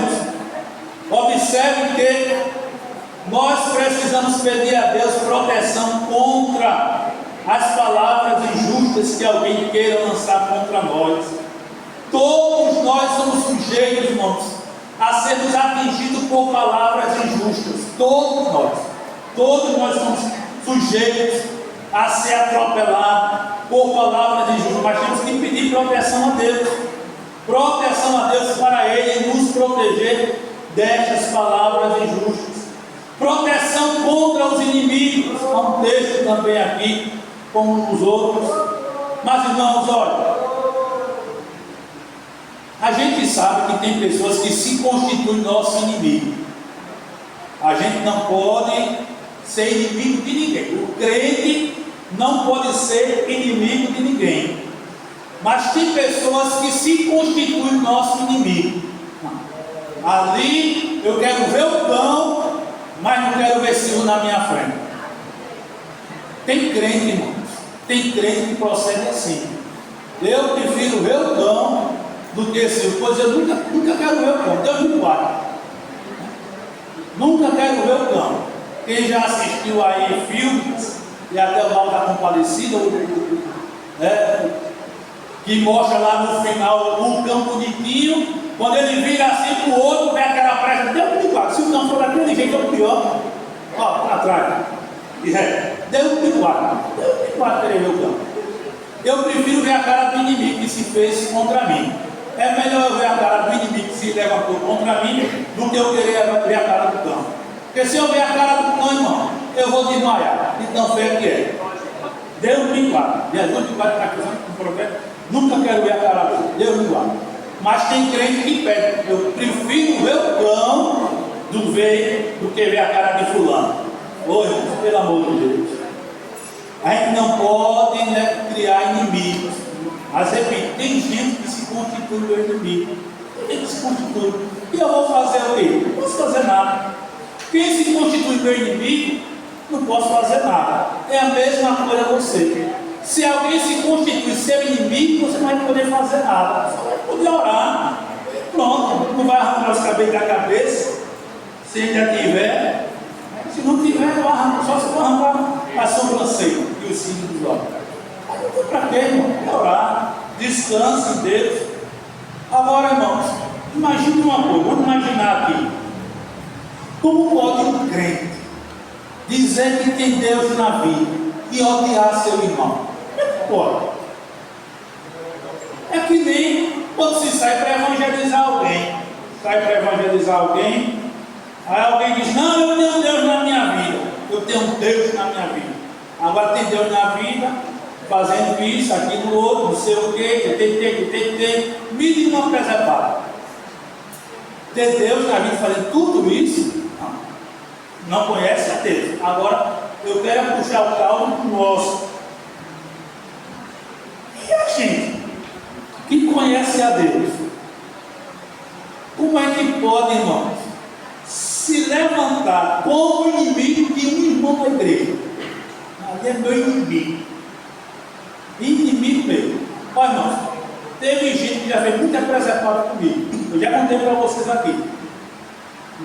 que nós precisamos pedir a Deus proteção contra as palavras injustas que alguém queira lançar contra nós. Todos nós somos sujeitos, irmãos, a sermos atingidos por palavras injustas. Todos nós somos sujeitos a ser atropelados por palavras injustas. Mas temos que pedir proteção a Deus. Proteção a Deus para Ele nos proteger destas palavras injustas. Proteção contra os inimigos. Há um texto também aqui, como nos outros. Mas, irmãos, olha, a gente sabe que tem pessoas que se constituem nosso inimigo. A gente não pode ser inimigo de ninguém. O crente não pode ser inimigo de ninguém. Mas tem pessoas que se constituem nosso inimigo. Ali eu quero ver o cão, mas não quero ver Silvio na minha frente. Tem crente, irmãos, tem crente que procede assim. Eu prefiro ver o cão do que Silvio, pois eu nunca quero ver o cão, Deus me guarde. Nunca quero ver o cão. Quem já assistiu aí filmes, e até o Mal da Compadecida, que mostra lá no final um cão bonitinho, quando ele vira assim para o outro, vem aquela pressa, Deus me guarde, se o cão for daquele jeito, é o pior. Ó, Deus me guarda querer ver o cão. Eu prefiro ver a cara do inimigo que se fez contra mim. É melhor eu ver a cara do inimigo que se levantou contra mim do que eu querer ver a cara do cão. Porque se eu ver a cara do cão, irmão, eu vou desmaiar. Então feio que é. Deus me guarda. Jesus me guarda, está acusando com o profeta. Nunca quero ver a cara dele. Deus me guarda. Mas tem crente que pede. Eu prefiro ver o cão do que ver a cara de fulano. Ô irmão, pelo amor de Deus. A gente não pode, criar inimigos. Mas repito, tem gente que se constitui meu inimigo. Tem gente que se constitui. E eu vou fazer o quê? Não posso fazer nada. Quem se constitui meu inimigo, não posso fazer nada. É a mesma coisa você. Se alguém se constitui seu inimigo, você não vai poder fazer nada. Você vai poder orar. Pronto, não vai arrancar os cabelos da cabeça. Se ainda tiver. Se não tiver, eu arranco. Só se for arrancar a sobrancelha e os cílios dos olhos. Para quê, irmão? É orar. Descanse em Deus. Agora, irmãos, imagine uma coisa. Vamos imaginar aqui. Como pode um crente dizer que tem Deus na vida e odiar seu irmão? Como é que pode? É que nem quando se sai para evangelizar alguém. Aí alguém diz, não, eu tenho Deus na minha vida. Eu tenho Deus na minha vida. Agora tem Deus na vida, fazendo isso, aquilo, outro, não sei o quê, me diga uma preservada. Ter Deus na vida fazendo tudo isso, não conhece a Deus. Agora, eu quero puxar o caldo nosso. E a gente que conhece a Deus, como é que pode, irmãos, se levantar como inimigo de um irmão da igreja? Ali é meu inimigo. Inimigo mesmo. Olha, irmãos, teve gente que já fez muita preservada comigo. Eu já contei para vocês aqui.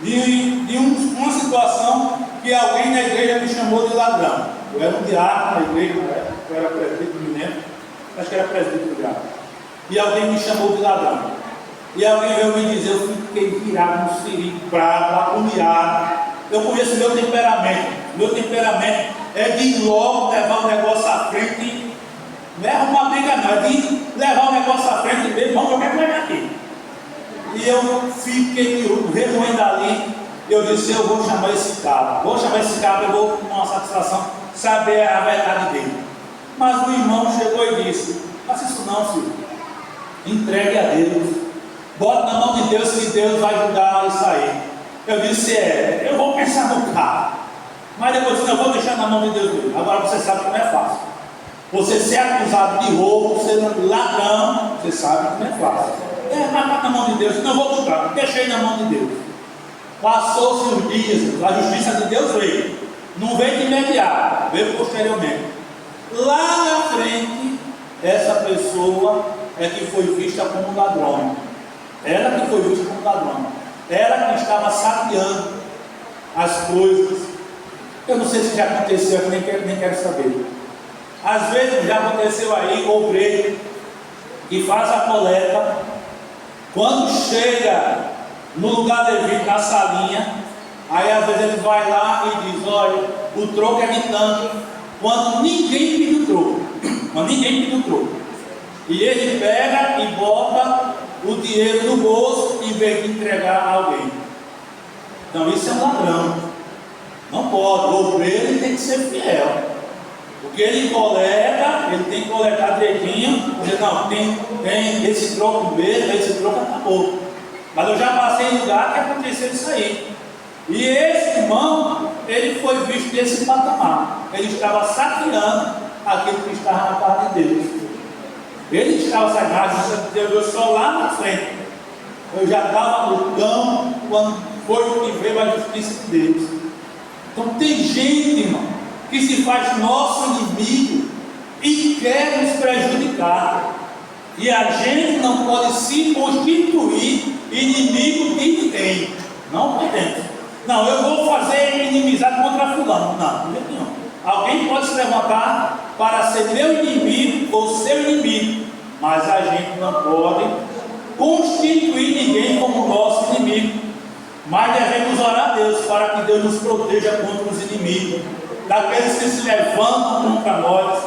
De uma situação que alguém na igreja me chamou de ladrão. Eu era um diácono na igreja, eu era presbítero, me lembro. Acho que era presbítero já. E alguém me chamou de ladrão. E alguém veio me dizer, eu fiquei virado no siri, bravo, agoniado. Eu conheço meu temperamento. Meu temperamento é de logo levar o negócio à frente. Não é arrumar briga não, é de levar o negócio à frente mesmo, vamos jogar mais aqui. E eu fiquei remoendo ali. Eu disse, eu vou chamar esse cara. Eu vou com uma satisfação saber a verdade dele. Mas o irmão chegou e disse, faça isso não, filho. Entregue a Deus. Bota na mão de Deus que Deus vai ajudar isso aí. Eu disse, eu vou pensar no carro. Mas depois disse, eu vou deixar na mão de Deus mesmo. Agora você sabe que não é fácil. Você ser acusado de roubo, ser ladrão, você sabe que não é fácil. Mas na mão de Deus, não vou buscar, deixei na mão de Deus. Passou-se os dias, a justiça de Deus veio. Não veio de imediato, veio posteriormente. Lá na frente, essa pessoa é que foi vista como ladrão. Ela que foi vista como ladrão. Ela que estava saqueando as coisas. Eu não sei se já aconteceu, eu nem quero saber. Às vezes já aconteceu aí, obreiro que faz a coleta, quando chega no lugar devido, na salinha, aí às vezes ele vai lá e diz, olha, o troco é de tanto, quando ninguém pediu troco. E ele pega e bota o dinheiro no bolso em vez de entregar a alguém. Então isso é um ladrão. Não pode, o obreiro ele tem que ser fiel. Porque ele coleta, ele tem que coletar direitinho, dizer, não, tem esse troco mesmo, esse troco acabou. Mas eu já passei em lugar que aconteceu isso aí. E esse irmão, ele foi visto desse patamar. Ele estava saqueando aquilo que estava na parte de Deus. Ele estava saqueando, a justiça de Deus, eu só lá na frente. Eu já estava no cão quando foi que veio a justiça de Deus. Então tem gente, irmão, que se faz nosso inimigo e quer nos prejudicar. E a gente não pode se constituir inimigo de ninguém. Não podemos. Não, eu vou fazer inimizade contra fulano. Não, não. Alguém pode se levantar para ser meu inimigo ou seu inimigo, mas a gente não pode constituir ninguém como nosso inimigo. Mas devemos orar a Deus para que Deus nos proteja contra os inimigos. daqueles que se levantam contra nós,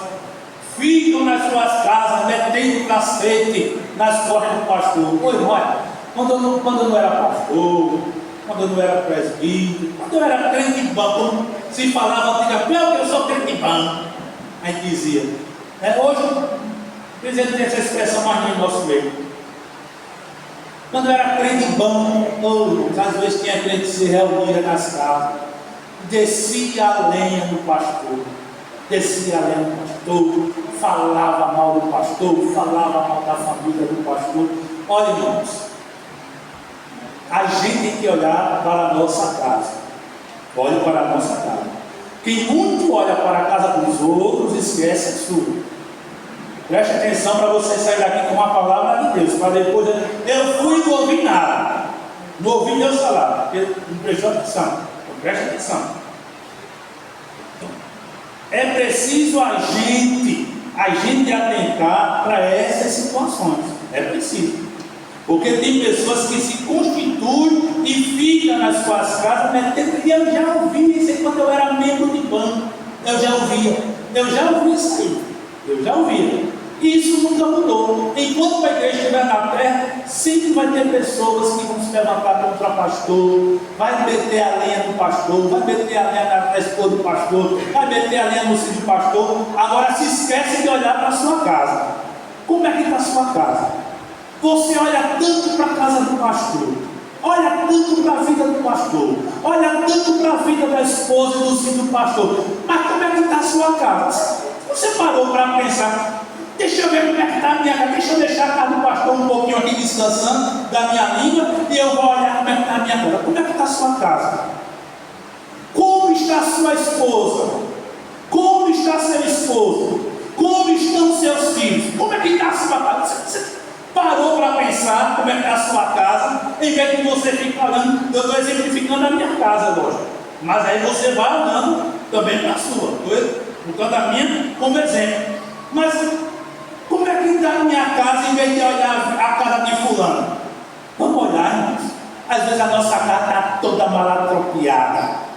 ficam nas suas casas, metendo cacete nas costas do pastor. Oi, irmão, quando eu não era pastor, quando eu não era presbítero, quando eu era crente de banco, se falava antigamente, eu sou crente de banco. A gente dizia. Hoje, o presidente tem essa expressão mais no nosso meio. Quando eu era crente de banco, às vezes tinha crente que se reunia nas casas, descia a lenha do pastor, falava mal do pastor, falava mal da família do pastor. Olha, irmãos, a gente tem que olhar para a nossa casa. Olhe para a nossa casa. Quem muito olha para a casa dos outros, esquece a sua. Preste atenção para você sair daqui com uma palavra de Deus, para depois eu fui e não ouvi nada. Não ouvi Deus falar, porque não prestou atenção. Então, preste atenção. É preciso a gente atentar para essas situações. É preciso. Porque tem pessoas que se constituem e ficam nas suas casas metendo. E eu já ouvi isso quando eu era membro de banco. Eu já ouvi isso aí. Eu já ouvia. E isso nunca mudou. Enquanto a igreja estiver na terra, sempre vai ter pessoas que vão se levantar contra o pastor, vai meter a lenha no pastor, vai meter a lenha na esposa do pastor, vai meter a lenha no filho do pastor. Agora se esquece de olhar para a sua casa. Como é que está a sua casa? Você olha tanto para a casa do pastor, olha tanto para a vida do pastor, olha tanto para a vida da esposa e do filho do pastor, mas como é que está a sua casa? Você parou para pensar, deixa eu ver como é que está a minha casa, deixa eu deixar a casa do pastor um pouquinho aqui descansando da minha língua e eu vou olhar como é que está a minha casa. Como é que está a sua casa? Como está a sua esposa? Como está seu esposo? Como estão seus filhos? Como é que está a sua casa? Você parou para pensar como é que está a sua casa, em vez de você ficar olhando? Eu estou exemplificando a minha casa, lógico, mas aí você vai olhando também para a sua, portanto a minha como exemplo. Mas como é que está a minha casa, em vez de olhar a casa de fulano? Vamos olhar, irmãos. Às vezes a nossa casa está toda mal atropiada.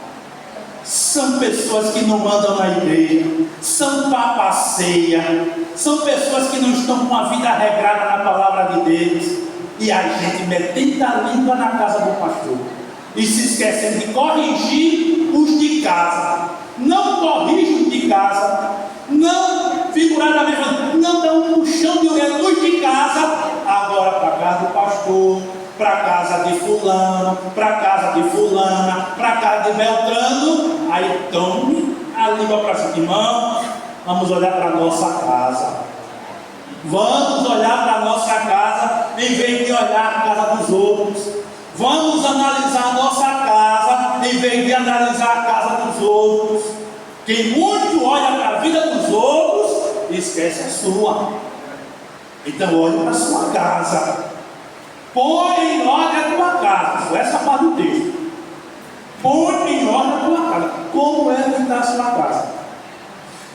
São pessoas que não mandam na igreja, são papaceia, são pessoas que não estão com a vida regrada na palavra de Deus, e a gente metendo a língua na casa do pastor e se esquecendo de corrigir os de casa. Não corrige os de casa, não figuradamente, não dá um puxão de orelha os de casa, agora para a casa do pastor, para a casa de fulano, para a casa de fulana, para a casa de Beltrano. Aí tome a língua para cima. Irmão, vamos olhar para a nossa casa. Vamos olhar para a nossa casa em vez de olhar a casa dos outros. Vamos analisar a nossa casa em vez de analisar a casa dos outros. Quem muito olha para a vida dos outros, esquece a sua. Então olhe para a sua casa. Põe em ordem a tua casa. Foi essa parte do texto. Põe em ordem a tua casa. Como é que está a sua casa?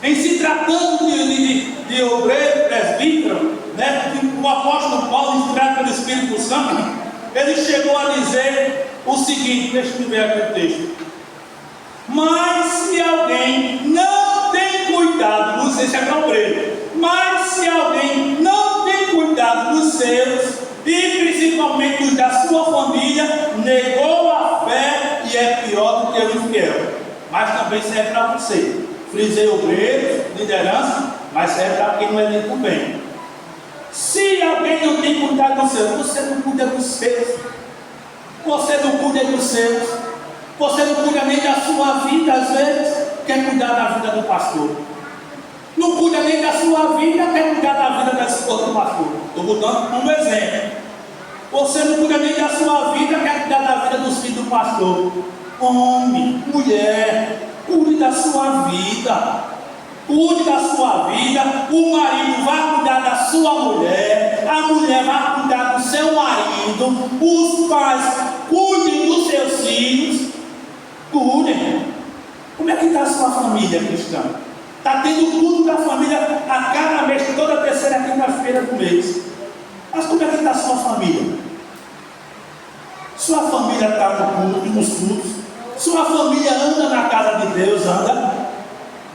Em se tratando de obreiro, presbítero, né, o apóstolo Paulo, inspirado pelo Espírito Santo, ele chegou a dizer o seguinte, deixa eu ver aqui o texto. Mas se alguém não tem cuidado, não sei se é para obreiro, mas se alguém não tem cuidado dos seus, e principalmente os da sua família, negou a fé e é pior do que o infiel. Mas também serve para você. Frisei obreiros, liderança, mas serve para quem não é nem também. Se alguém não tem cuidado dos seus, você não cuida dos seus. Você não cuida dos seus. Você não cuida nem da sua vida, às vezes, quer cuidar da vida do pastor. Não cuida nem da sua vida, quer cuidar da vida da esposa do pastor. Estou botando um exemplo. Você não cuida nem da sua vida, quer cuidar da vida dos filhos do pastor. Homem, mulher, cuide da sua vida. Cuide da sua vida. O marido vai cuidar da sua mulher. A mulher vai cuidar do seu marido. Os pais cuidem dos seus filhos. Cuidem. Como é que está a sua família cristã? Está tendo tudo da família a cada mês, toda terceira quinta-feira do mês. Mas como é que está a sua família? Sua família está no culto, nos cultos. Sua família anda na casa de Deus, anda.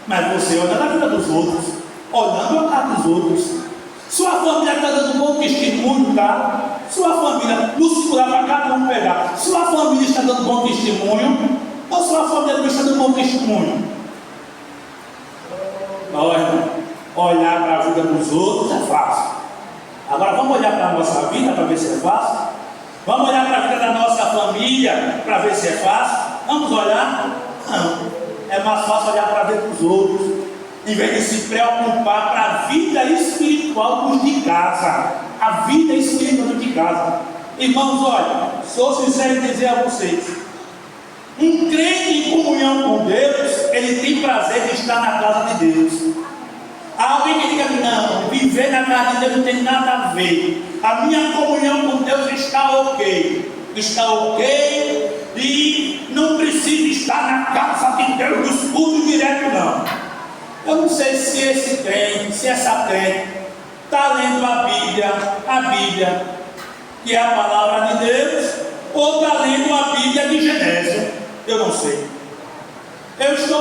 Mas você olha na vida dos outros, olhando a cara dos outros. Sua família está dando bom testemunho, tá? Sua família, não segurar para cada um pegar. Sua família está dando bom testemunho, ou sua família não está dando bom testemunho? Olha, olhar para a vida dos outros é fácil. Agora vamos olhar para a nossa vida para ver se é fácil? Vamos olhar para a vida da nossa família para ver se é fácil? Vamos olhar? Não. É mais fácil olhar para a vida dos outros, em vez de se preocupar para a vida espiritual dos de casa. A vida espiritual dos de casa. Irmãos, olha, sou sincero em dizer a vocês, um crente em comunhão com Deus, ele tem prazer de estar na casa de Deus. Há alguém que diga, não, viver na casa de Deus não tem nada a ver. A minha comunhão com Deus está ok. Está ok e não precisa estar na casa de Deus nos cultos direto, não. Eu não sei se esse crente, se essa crente está lendo a Bíblia, que é a palavra de Deus, ou está lendo a Bíblia de Genésio. Eu não sei. Eu fiz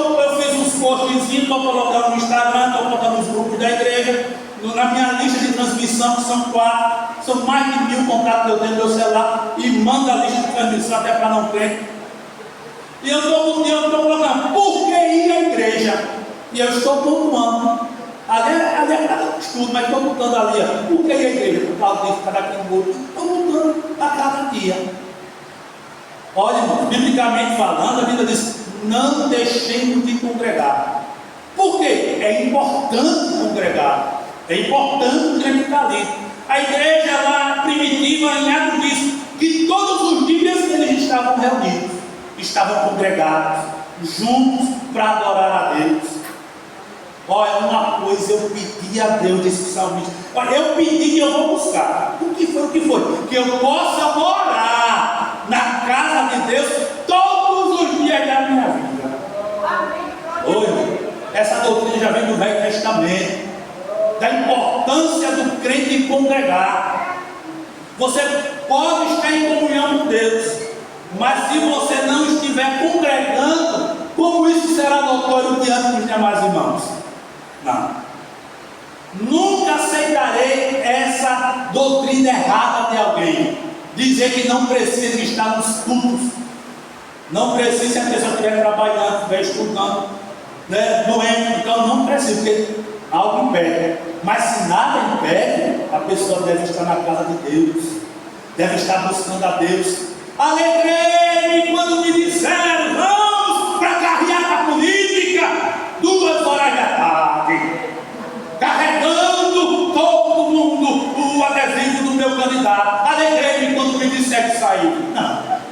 uns postzinhos, estou colocando no Instagram, estou colocando nos grupos da igreja, na minha lista de transmissão, que são 4, são mais de 1000 contatos que eu tenho no meu celular, e mando a lista de transmissão até para não crente. E eu estou colocando, por que ir à igreja? E eu estou pontuando. Ali é cada estudo, mas estou botando ali, por que ir à igreja? Por causa disso, cada aqui no outro. Estou botando a cada dia. Olha, irmão, biblicamente falando, a Bíblia diz, não deixemos de congregar. Por quê? É importante congregar. É importante o crente estar ali. A igreja lá primitiva em Atos diz que todos os dias eles estavam reunidos, estavam congregados, juntos para adorar a Deus. Olha, uma coisa eu pedi a Deus, disse o salmista. Olha, eu pedi e eu vou buscar. O que foi? Que eu possa morar na casa de Deus todos os dias da minha vida. Oi, essa doutrina já vem do Velho Testamento, da importância do crente em congregar. Você pode estar em comunhão com Deus, mas se você não estiver congregando, como isso será notório diante dos demais irmãos? Não. Nunca aceitarei essa doutrina errada de alguém, dizer que não precisa estar nos cultos. Não precisa, se a pessoa estiver trabalhando, estiver estudando, né, doente, então não precisa, porque algo impede. Mas se nada impede, a pessoa deve estar na casa de Deus, deve estar buscando a Deus. Alegrei-me quando me disseram, vamos para a carreata política, 2 horas da tarde, carregando todo mundo o adesivo do meu candidato. Alegrei-me quando me disseram que sair. Não.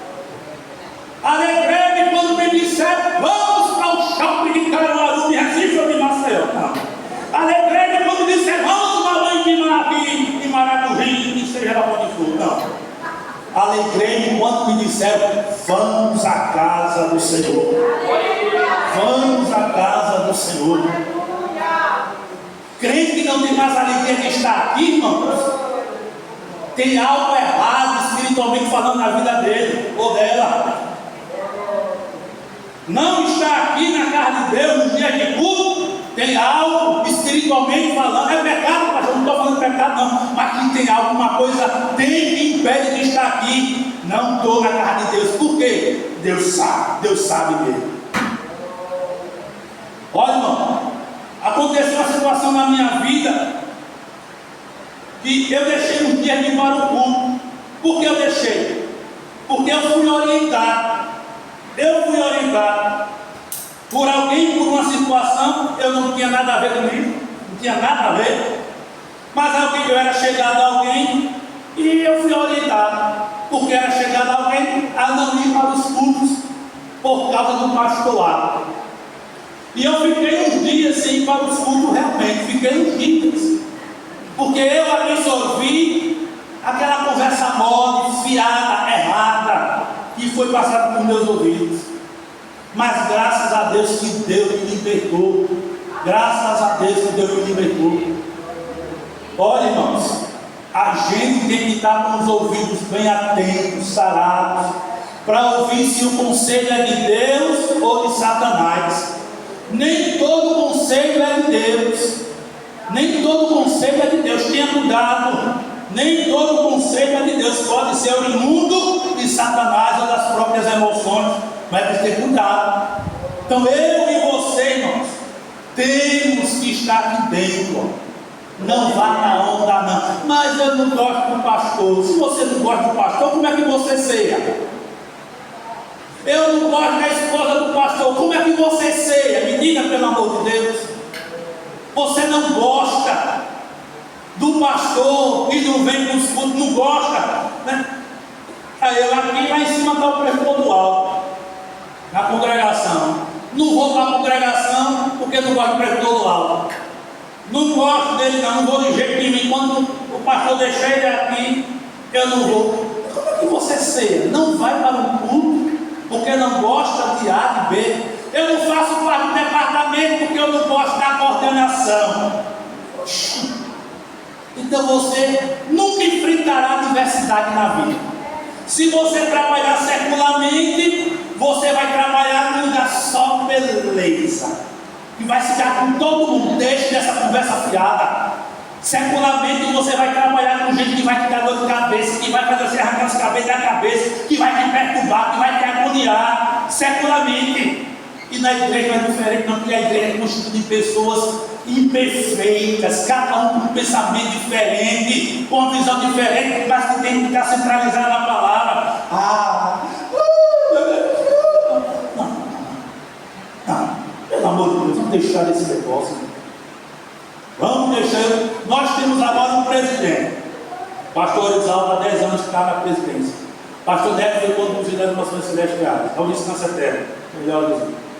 Alegrei-me quando me disseram, vamos para o shopping de Caruaru, de Recife ou de Maceió. Não. Alegrei-me quando me disseram, vamos tomar banho de Maracuji, que seja lá onde for. Não. Alegrei-me quando me disseram, vamos à casa do Senhor. Vamos à casa do Senhor. Crente que não tem mais alegria de estar aqui, irmãos, tem algo errado espiritualmente falando na vida dele ou dela. Não está aqui na casa de Deus no dia de culto, tem algo espiritualmente falando. É pecado, pastor, não estou falando pecado não, mas que tem alguma coisa tem que impede de estar aqui. Não estou na casa de Deus. Por quê? Deus sabe mesmo. Olha, irmão, aconteceu uma situação na minha vida que eu deixei um dia de ir para o culto. Por que eu deixei? Porque eu fui orientado. Por alguém, por uma situação, eu não tinha nada a ver comigo, não tinha nada a ver, mas eu era chegado a alguém e eu fui orientado, porque era chegado a alguém a não ir para os cultos por causa do pastorado. E eu fiquei uns dias sem ir para os cultos, realmente, fiquei uns dias, porque eu absorvi aquela conversa mole, fiada, errada, que foi passada por meus ouvidos. Mas graças a Deus que Deus me libertou. Graças a Deus que Deus me libertou. Olha, irmãos, a gente tem que estar com os ouvidos bem atentos, sarados, para ouvir se o conselho é de Deus ou de Satanás. Nem todo conselho é de Deus. Nem todo conselho é de Deus. Tenha cuidado. Nem todo conselho é de Deus. Pode ser oriundo de Satanás ou das próprias emoções. Mas tem que ter cuidado. Então eu e você, irmãos, temos que estar aqui dentro. Não vá na onda, não. Mas eu não gosto do pastor. Se você não gosta do pastor, como é que você ceia? Eu não gosto da esposa do pastor. Como é que você ceia? Me diga, pelo amor de Deus. Você não gosta do pastor e não vem para os cultos, não gosta, né? Aí eu aqui lá em cima está o presbitério do alto, na congregação. Não vou para a congregação porque não gosto do presbitério do alto. Não gosto dele, não vou de jeito nenhum. Quando o pastor deixar ele aqui, eu não vou. Como é que você ceia? Não vai para o culto porque não gosta de A, de B. Eu não faço parte do departamento porque eu não gosto da coordenação. Então você nunca enfrentará diversidade na vida. Se você trabalhar secularmente, você vai trabalhar num lugar só beleza. E vai se dar com todo mundo. Deixe dessa conversa fiada. Secularmente você vai trabalhar com gente que vai te dar dor de cabeça, que vai fazer você arrancar os cabelos da cabeça, que vai te perturbar, que vai te agoniar. Secularmente. E na igreja não é diferente, não, porque a igreja é constituída de pessoas imperfeitas, cada um com um pensamento diferente, com uma visão diferente, mas que tem que ficar centralizada na palavra. Não, pelo amor de Deus, vamos deixar desse negócio. Vamos deixar. Nós temos agora um presidente. Pastor Isaldo, há 10 anos que está na presidência. Pastor Neto foi conduzido às Nações Celestiais, ao descanso eterno, melhor dizendo.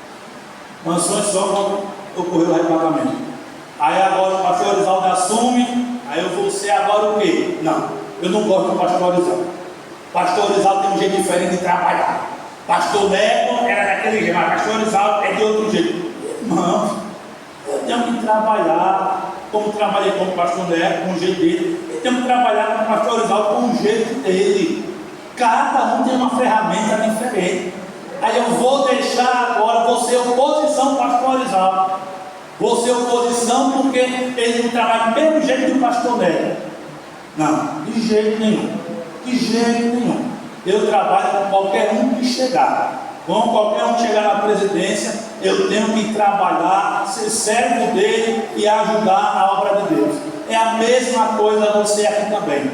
Mansões só quando ocorreu o arrebatamento. Aí agora o pastor Isaldo assume. Aí eu vou ser agora o quê? Não, eu não gosto do pastor Isaldo. Pastor Isaldo tem um jeito diferente de trabalhar. Pastor Neto era daquele jeito, mas pastor Isaldo é de outro jeito. Irmão, eu tenho que trabalhar como trabalhei com o pastor Neto, com o jeito dele. Eu tenho que trabalhar com o pastor Isaldo com o jeito dele. Cada um tem uma ferramenta diferente. Aí eu vou deixar agora, vou ser oposição pastorizal. Vou ser oposição porque ele não trabalha do mesmo jeito que o pastor Neto. Não, de jeito nenhum. De jeito nenhum. Eu trabalho com qualquer um que chegar. Com qualquer um que chegar na presidência, eu tenho que trabalhar, ser servo dele e ajudar a obra de Deus. É a mesma coisa você aqui também.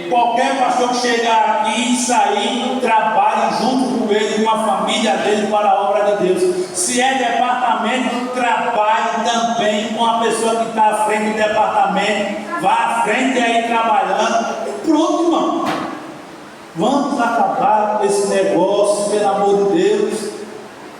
Qualquer pastor que chegar aqui e sair, trabalhe junto com ele, com a família dele para a obra de Deus. Se é departamento, trabalhe também com a pessoa que está à frente do departamento. Vá à frente aí trabalhando. E pronto, irmão. Vamos acabar com esse negócio, pelo amor de Deus.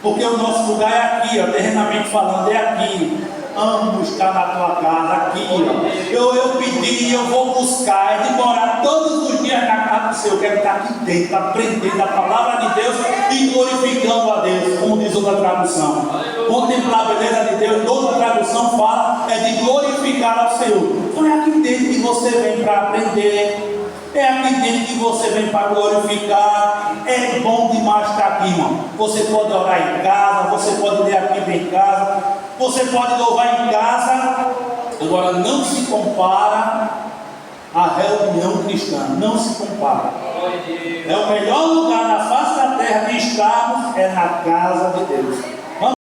Porque o nosso lugar é aqui, ó, terrenamente falando, é aqui. Amo estar na tua casa, aqui, ó. Eu pedi, eu vou buscar, é de morar todos os dias na casa do Senhor. Eu quero estar aqui dentro, aprendendo a palavra de Deus e glorificando a Deus, como diz outra tradução. Contemplar a beleza de Deus, outra tradução fala, é de glorificar ao Senhor. Então é aqui dentro que você vem para aprender. É aqui dentro que você vem para glorificar. É bom demais estar aqui, irmão. Você pode orar em casa, você pode ler a Bíblia em casa, você pode louvar em casa. Agora não se compara à reunião cristã. Não se compara. É o melhor lugar na face da terra de estarmos, é na casa de Deus.